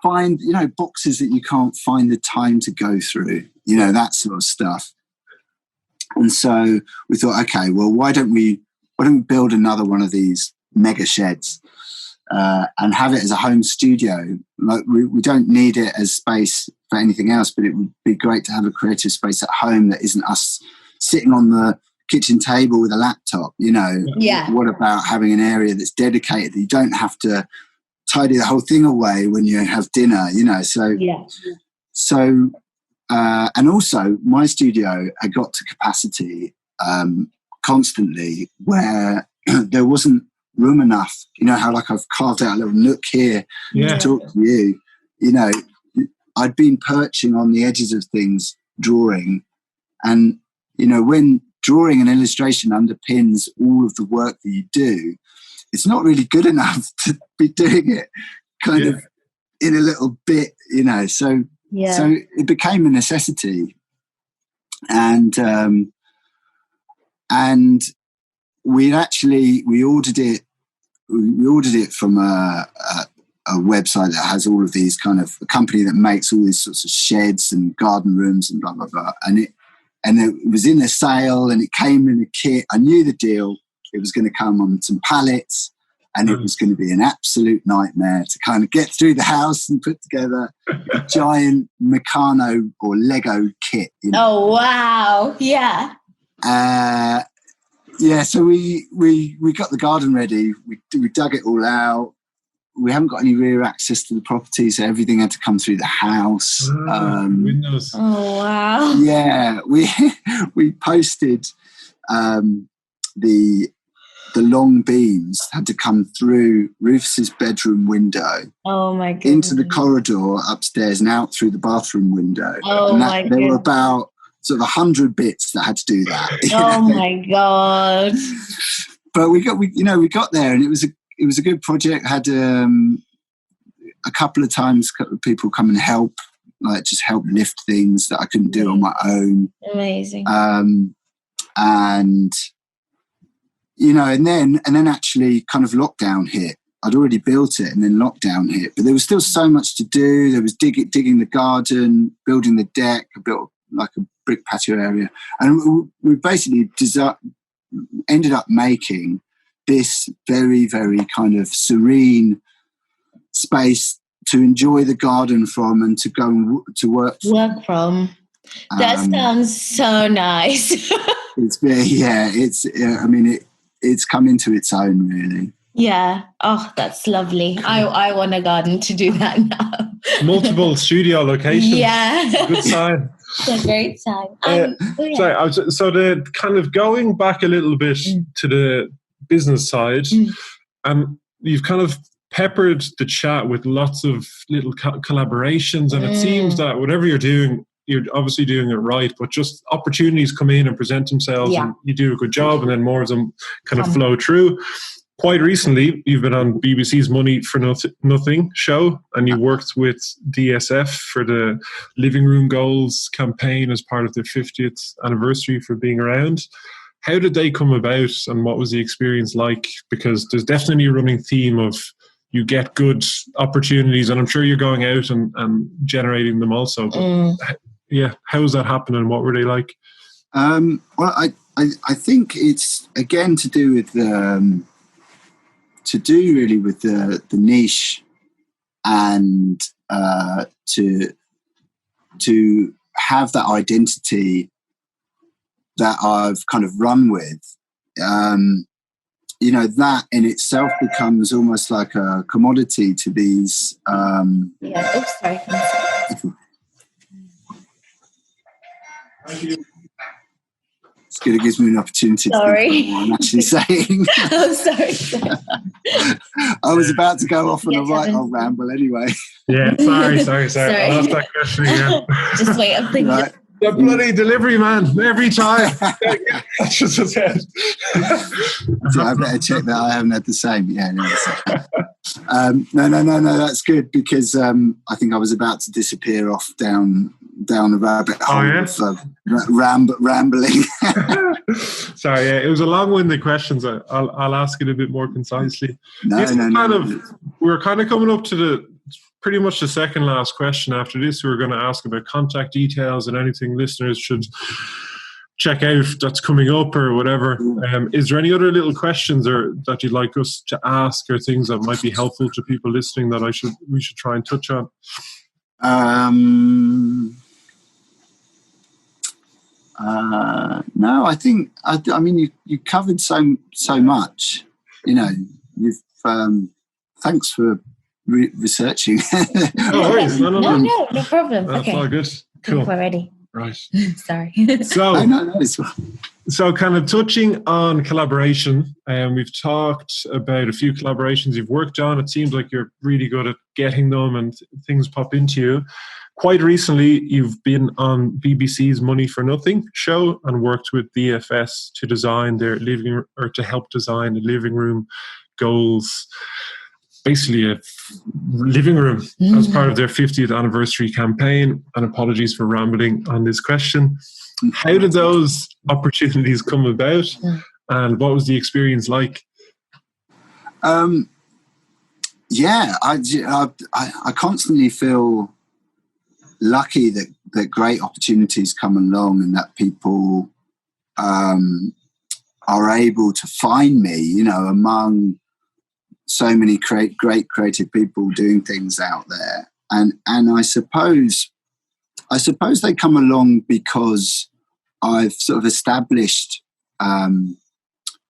find boxes that you can't find the time to go through, that sort of stuff. And so we thought, okay, well, why don't we build another one of these mega sheds and have it as a home studio? Like we don't need it as space for anything else, but it would be great to have a creative space at home that isn't us sitting on the kitchen table with a laptop. What about having an area that's dedicated that you don't have to tidy the whole thing away when you have dinner, so and also my studio had got to capacity constantly, where there wasn't room enough. How I've carved out a little nook here to talk to you. I'd been perching on the edges of things, drawing, and when drawing and illustration underpins all of the work that you do, it's not really good enough to be doing it kind of in a little bit, so it became a necessity. And we ordered it from a website that has all of these a company that makes all these sorts of sheds and garden rooms and blah blah blah, and it was in a sale, and it came in a kit. I knew the deal. It was going to come on some pallets, and it was going to be an absolute nightmare to get through the house and put together a giant Meccano or Lego kit. Oh wow! Yeah. So we got the garden ready. We dug it all out. We haven't got any rear access to the property, so everything had to come through the house. Windows. Oh wow! Yeah, we posted the long beams had to come through Rufus's bedroom window. Oh my goodness! Into the corridor upstairs and out through the bathroom window. Oh my goodness! There were about sort of 100 bits that had to do that. Oh my god! But we got there, and it was a good project. Had a couple of times people come and help, just help lift things that I couldn't do on my own. Amazing. And then actually lockdown hit. I'd already built it, and then lockdown hit, but there was still so much to do. There was digging the garden, building the deck. I built a brick patio area, and we basically ended up making this very, very serene space enjoy the garden from, and to go and to work from. That sounds so nice. It's come into its own, really. Yeah. Oh, that's lovely. I want a garden to do that now. Multiple studio locations. Yeah. Good sign. It's a great sign. So the kind of going back a little bit to the business side, and you've kind of peppered the chat with lots of little collaborations, and it seems that whatever you're doing, you're obviously doing it right, but just opportunities come in and present themselves, and you do a good job, and then more of them kind of flow through. Quite recently, you've been on BBC's Money for Nothing show, and you worked with DSF for the Living Room Goals campaign as part of the 50th anniversary for being around. How did they come about, and what was the experience like? Because there's definitely a running theme of you get good opportunities, and I'm sure you're going out and generating them also. But how was that happening, and what were they like? Well, I think it's again to do with the niche, and to have that identity that I've kind of run with. That in itself becomes almost like a commodity to these. Oops, sorry. Thank you. It's good. It gives me an opportunity to think what I'm actually saying. I'm sorry. I was about to go off on a right old ramble anyway. Yeah, sorry. I'll ask that question again. Just wait, I'm thinking. Right. The bloody delivery man, every time. That's just a head. So I better check that I haven't had the same. Yeah, no, that's good, because I think I was about to disappear off down a rabbit hole of rambling. Sorry, it was a long-winded questions. I'll ask it a bit more concisely. We're kind of coming up to pretty much the second last question. After this, we're going to ask about contact details and anything listeners should check out that's coming up or whatever. Is there any other little questions or that you'd like us to ask, or things that might be helpful to people listening that we should try and touch on? No, I think I mean you covered so much. You've thanks for researching. No worries. No problem. That's all good. Cool. We're ready. Right. Sorry. So kind of touching on collaboration, we've talked about a few collaborations you've worked on. It seems like you're really good at getting them and things pop into you. Quite recently, you've been on BBC's Money for Nothing show and worked with DFS to design to help design the living room goals, basically a living room as part of their 50th anniversary campaign. And apologies for rambling on this question. How did those opportunities come about, and what was the experience like? I constantly feel lucky that great opportunities come along, and that people are able to find me, among so many great creative people doing things out there. And I suppose they come along because I've sort of established an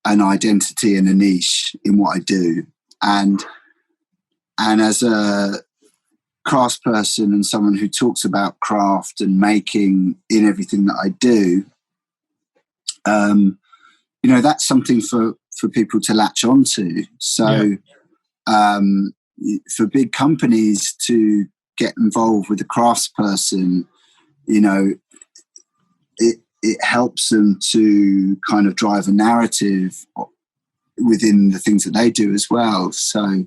identity and a niche in what I do. And as a craftsperson and someone who talks about craft and making in everything that I do, that's something for people to latch onto. So for big companies to get involved with a craftsperson, it helps them to kind of drive a narrative within the things that they do as well. So,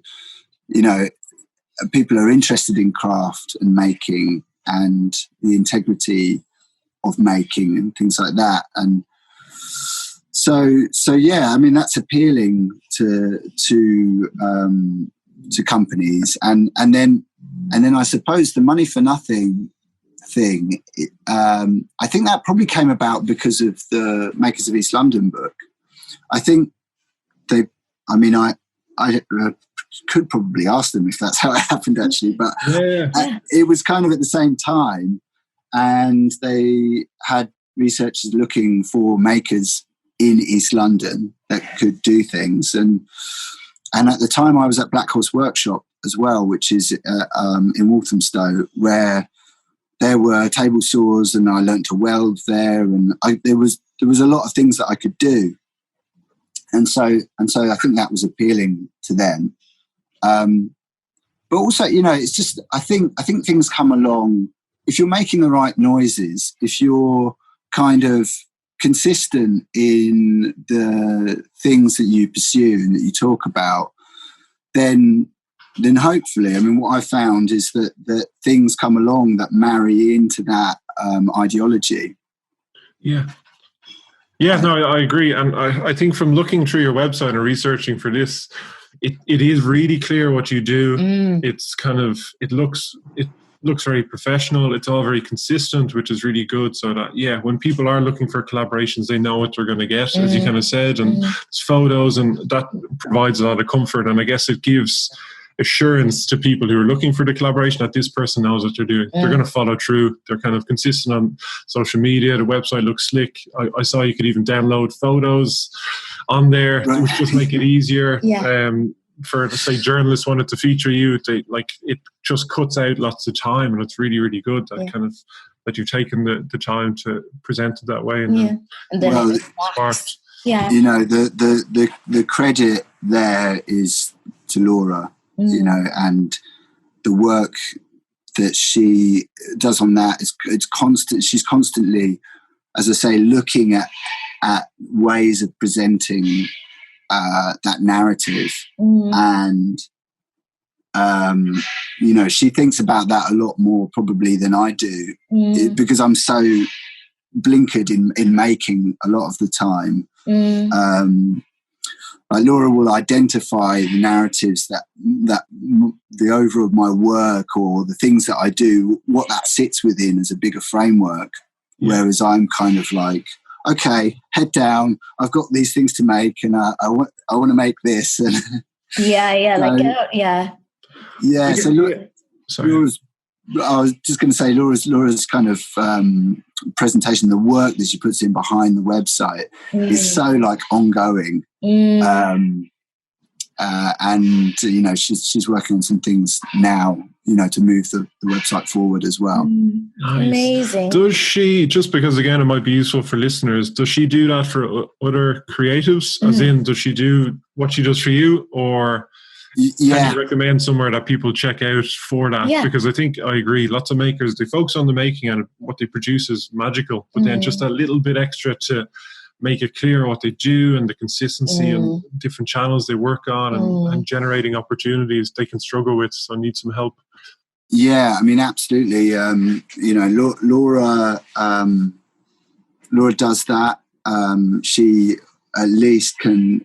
people are interested in craft and making and the integrity of making and things like that. And so that's appealing to companies. And then I suppose the Money for Nothing thing, I think that probably came about because of the Makers of East London book. I think I could probably ask them if that's how it happened, actually. But it was kind of at the same time, and they had researchers looking for makers in East London that could do things. And at the time I was at Black Horse Workshop as well, which is in Walthamstow, where there were table saws, and I learned to weld there, and there was a lot of things that I could do. And so I think that was appealing to them. But also, it's just, I think things come along if you're making the right noises, if you're kind of consistent in the things that you pursue and that you talk about, then hopefully, I mean, what I found is that things come along that marry into that ideology. Yeah, no, I agree. And I think from looking through your website and researching for this, it is really clear what you do. It's kind of, it looks very professional. It's all very consistent, which is really good. So that, when people are looking for collaborations, they know what they're going to get, as you kind of said, and it's photos, and that provides a lot of comfort. And I guess it gives assurance to people who are looking for the collaboration that this person knows what they're doing. They're going to follow through. They're kind of consistent on social media. The website looks slick. I saw you could even download photos on there, which just make it easier. For, say, journalists wanted to feature you, it just cuts out lots of time, and it's really, really good that kind of that you've taken the time to present it that way. And then sparked. The credit there is to Laura. And the work that she does on that it's constant. She's constantly, as I say, looking at ways of presenting that narrative, and she thinks about that a lot more probably than I do, because I'm so blinkered in making a lot of the time. Like Laura will identify the narratives that the over of my work, or the things that I do, what that sits within as a bigger framework. Whereas I'm kind of like, okay, head down. I've got these things to make, and I want to make this. And So Laura's, I was just going to say, Laura's kind of presentation, the work that she puts in behind the website is so like ongoing. And she's working on some things now, to move the website forward as well. Nice. Amazing. Does she, just because again it might be useful for listeners, does she do that for other creatives? As in, does she do what she does for you, or can you recommend somewhere that people check out for that? Because I think I agree, lots of makers, they focus on the making, and what they produce is magical, but then just a little bit extra to make it clear what they do, and the consistency and different channels they work on, and generating opportunities they can struggle with, so need some help. Yeah, I mean, absolutely. Laura does that. She at least can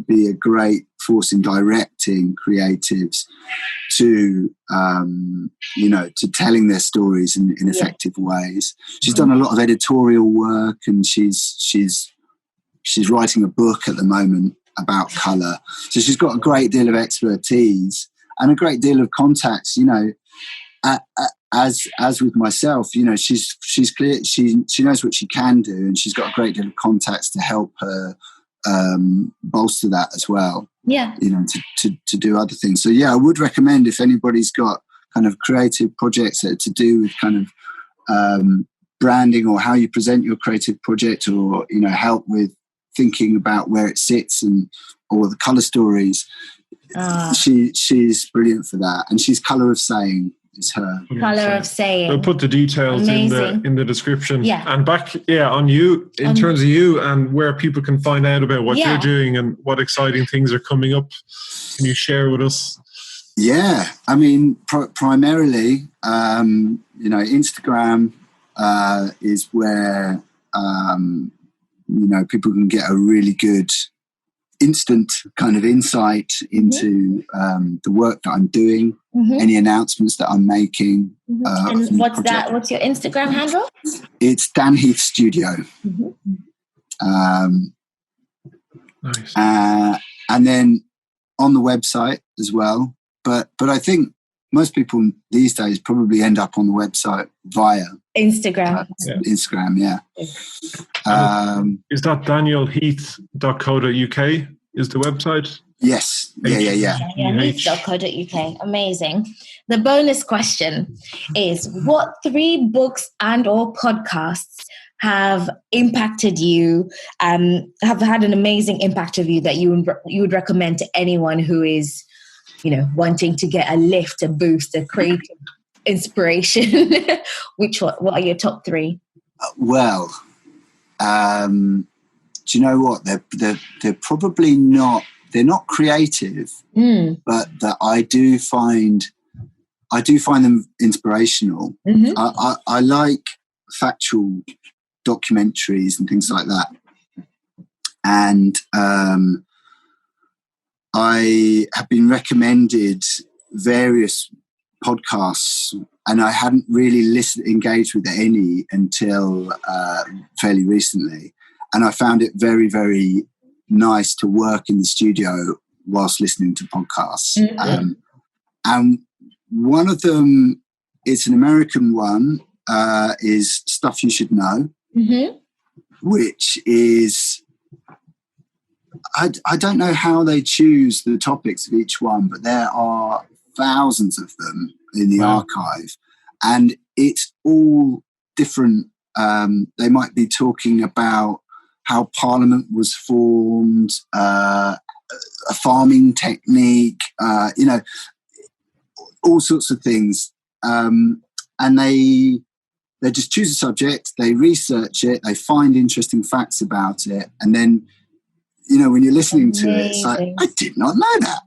be a great force in directing creatives to telling their stories in effective ways. She's done a lot of editorial work, and she's writing a book at the moment about colour. So she's got a great deal of expertise and a great deal of contacts. As with myself, she's clear. She knows what she can do, and she's got a great deal of contacts to help her bolster that as well. To do other things. So I would recommend, if anybody's got kind of creative projects that are to do with kind of branding, or how you present your creative project, or help with thinking about where it sits, or the color stories. She's brilliant for that, and she's Color of Saying is her. Color of Saying. We'll put the details in the description. And back on you, in terms of you and where people can find out about what you're doing and what exciting things are coming up. Can you share with us? Yeah, I mean, primarily, Instagram is where people can get a really good instant kind of insight into the work that I'm doing, any announcements that I'm making. And what's that? What's your Instagram handle? It's Dan Heath Studio. Nice. And then on the website as well. But I think most people these days probably end up on the website via Instagram. Instagram, yeah. Is that danielheath.co.uk is the website? Yes. Yeah. Heath.co.uk. Amazing. The bonus question is, what 3 books and or podcasts have impacted you, have had an amazing impact of you that you would recommend to anyone who is, wanting to get a lift, a boost, a creative inspiration? What are your top 3? Well, do you know what? They're probably not. They're not creative, but that I do find them inspirational. Mm-hmm. I like factual documentaries and things like that, and I have been recommended various podcasts, and I hadn't really engaged with any until fairly recently, and I found it very, very nice to work in the studio whilst listening to podcasts. Mm-hmm. And one of them, it's an American one, is Stuff You Should Know, mm-hmm. which is, I don't know how they choose the topics of each one, but there are thousands of them in the archive, and it's all different. They might be talking about how Parliament was formed, a farming technique, all sorts of things. And they just choose a subject, they research it, they find interesting facts about it, and then, when you're listening to it, it's like, I did not know that.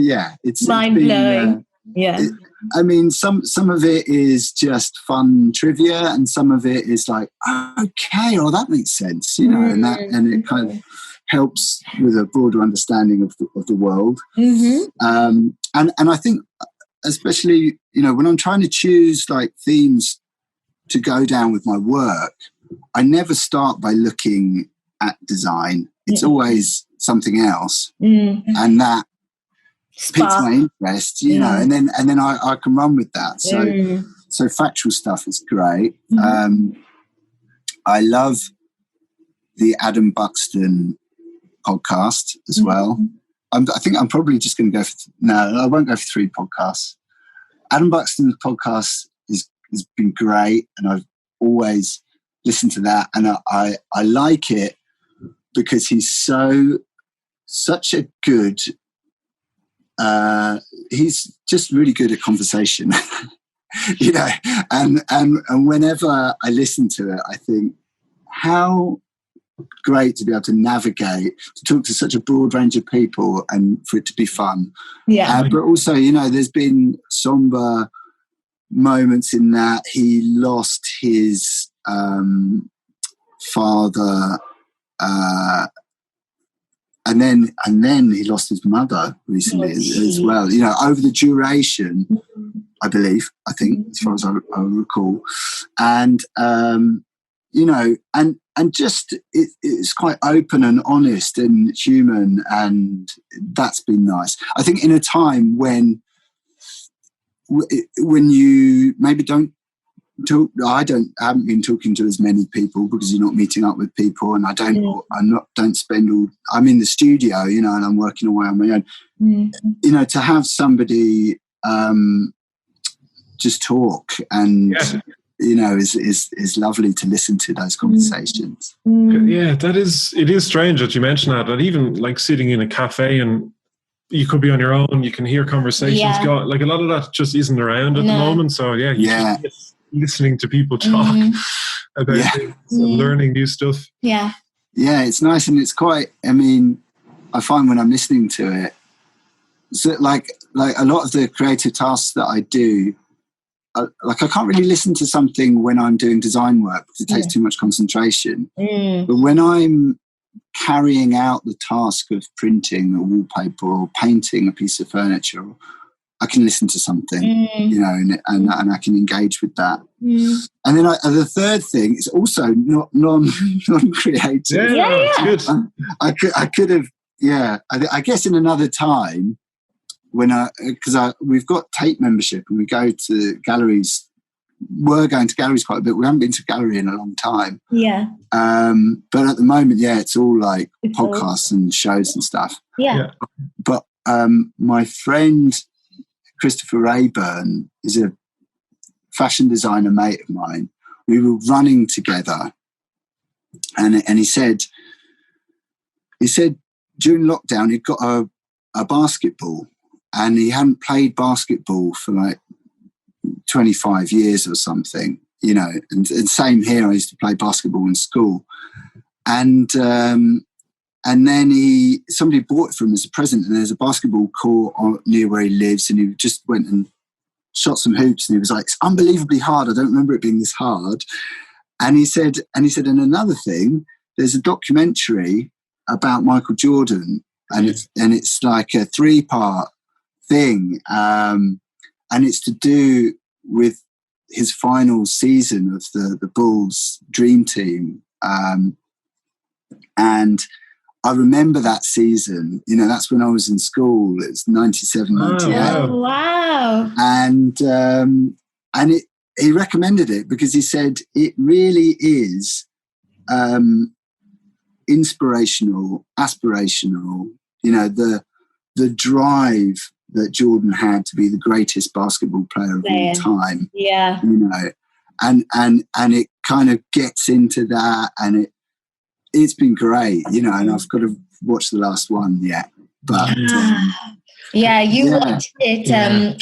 Yeah. It's mind-blowing. Some of it is just fun trivia, and some of it is like, okay, that makes sense, and it kind of helps with a broader understanding of the world. Mm-hmm. And I think, especially, when I'm trying to choose like themes to go down with my work, I never start by looking at design. It's always something else, and that piques my interest, and then I can run with that. So factual stuff is great. Mm-hmm. I love the Adam Buxton podcast as well. I think I'm probably just going to go for I won't go for 3 podcasts. Adam Buxton's podcast has been great, and I've always listened to that, and I like it because he's such a good. He's just really good at conversation, and whenever I listen to it, I think how great to be able to navigate, to talk to such a broad range of people, and for it to be fun. But also, there's been somber moments in that he lost his father, and then he lost his mother recently as well. Over the duration, I think, as far as I recall, and and just it's quite open and honest and human, and that's been nice. I think in a time when you maybe don't talk, I haven't been talking to as many people because you're not meeting up with people, and don't spend all. I'm in the studio, and I'm working away on my own. To have somebody just talk and. Yeah. Is lovely to listen to those conversations. Yeah, it is strange that you mention that. And even like sitting in a cafe and you could be on your own, you can hear conversations go. Like a lot of that just isn't around at the moment. So just listening to people talk about things and learning new stuff. Yeah, it's nice, and it's quite. I find when I'm listening to it, so like a lot of the creative tasks that I do. I can't really listen to something when I'm doing design work because it takes too much concentration. But when I'm carrying out the task of printing a wallpaper or painting a piece of furniture I can listen to something, you know, and I can engage with that. And then the third thing is also not non-creative. Good. I could have, I guess in another time when because we've got tape membership and we go to galleries. We're going to galleries quite a bit. We haven't been to a gallery in a long time. Yeah. But at the moment, it's all like podcasts and shows and stuff. Yeah. But my friend Christopher Rayburn is a fashion designer mate of mine. We were running together, and he said during lockdown he'd got a basketball, and he hadn't played basketball for like 25 years or something, you know, and same here. I used to play basketball in school, and then somebody bought it for him as a present, and there's a basketball court near where he lives, and he just went and shot some hoops, and he was like, it's unbelievably hard. I don't remember it being this hard. And he said, and another thing, there's a documentary about Michael Jordan, and it's like a 3-part thing, and it's to do with his final season of the Bulls dream team, and I remember that season. You know, that's when I was in school. It's 97, 98. Oh, wow. And he recommended it because he said it really is inspirational, aspirational. You know, the drive that Jordan had to be the greatest basketball player of all time. Yeah. You know, and it kind of gets into that, and it's been great, you know, and I've got to watch the last one yet. But you watched it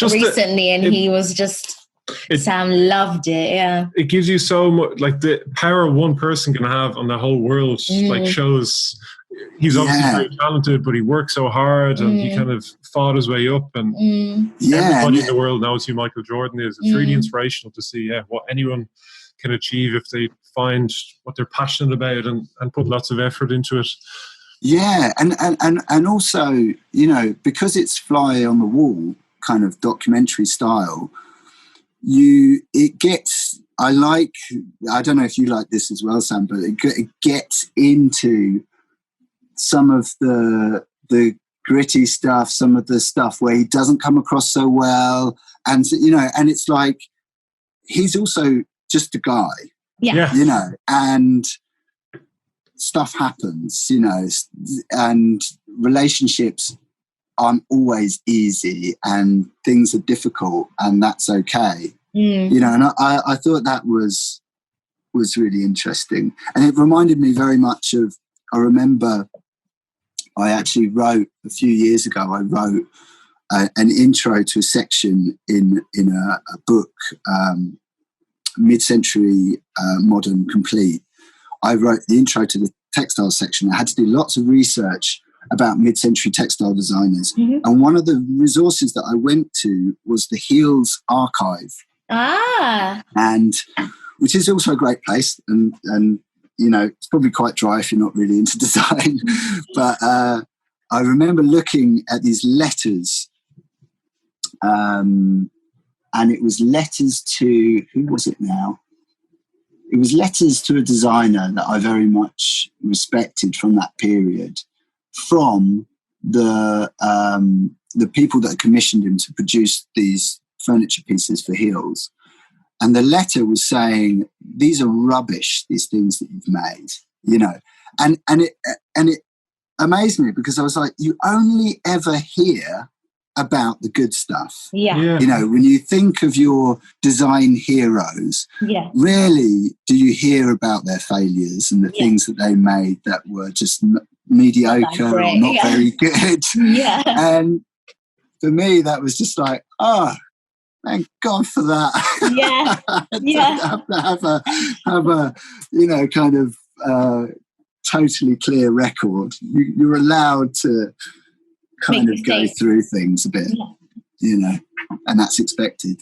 recently, and he was just Sam loved it. Yeah, it gives you so much, like the power one person can have on the whole world. Like shows he's obviously very talented, but he worked so hard, and he kind of fought his way up. And everybody in the world knows who Michael Jordan is. It's really inspirational to see what anyone can achieve if they find what they're passionate about and put lots of effort into it. Yeah, and also, you know, because it's fly on the wall kind of documentary style, I don't know if you like this as well, Sam, but it gets into some of the gritty stuff, some of the stuff where he doesn't come across so well, and you know, and it's like he's also just a guy, you know, and stuff happens, you know, and relationships aren't always easy, and things are difficult, and that's okay, you know. And I thought that was really interesting, and it reminded me very much of. I remember I actually wrote a few years ago. I wrote an intro to a section in a book. Mid-century modern complete. I wrote the intro to the textile section. I had to do lots of research about mid-century textile designers, and one of the resources that I went to was the Heels archive, and which is also a great place, and you know, it's probably quite dry if you're not really into design, but I remember looking at these letters, and it was letters to, who was it now? It was letters to a designer that I very much respected from that period, from the people that commissioned him to produce these furniture pieces for Heels. And the letter was saying, these are rubbish, these things that you've made, you know. And it amazed me, because I was like, you only ever hear about the good stuff. Yeah. You know, when you think of your design heroes, rarely do you hear about their failures and the things that they made that were just mediocre or not very good. And for me, that was just like, oh, thank God for that. have a you know, kind of totally clear record. You're allowed to kind of go through things a bit, you know, and that's expected.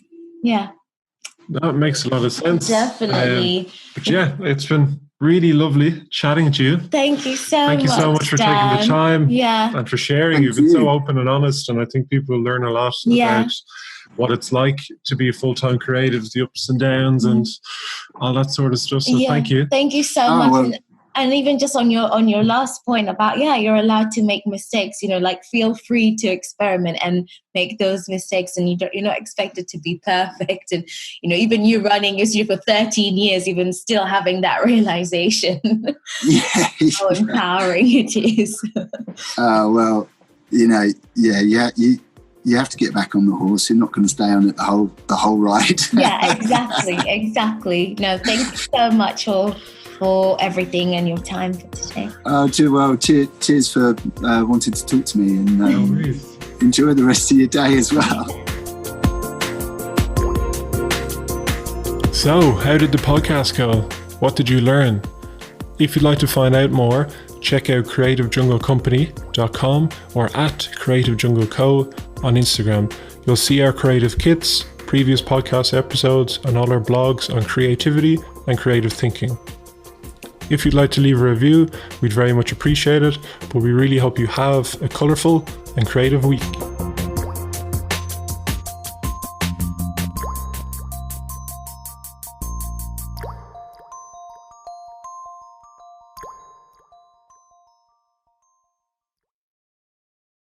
That makes a lot of sense. Definitely. But yeah, it's been Really lovely chatting to you. Thank you so much. Thank you so much for taking the time and for sharing. You've been so open and honest, and I think people will learn a lot about what it's like to be a full-time creative, the ups and downs and all that sort of stuff. So thank you. Thank you so much. Well, and even just on your last point about, you're allowed to make mistakes, like feel free to experiment and make those mistakes, and you're not expected to be perfect. And, even you running for 13 years, even still having that realization, how empowering it is. Well, you have to get back on the horse. You're not going to stay on it the whole ride. Yeah, exactly. No, thank you so much for everything and your time for today. Cheers for wanting to talk to me, and enjoy the rest of your day as well. So, how did the podcast go? What did you learn? If you'd like to find out more, check out creativejunglecompany.com or @creativejungleco on Instagram. You'll see our creative kits, previous podcast episodes, and all our blogs on creativity and creative thinking. If you'd like to leave a review, we'd very much appreciate it, but we really hope you have a colourful and creative week.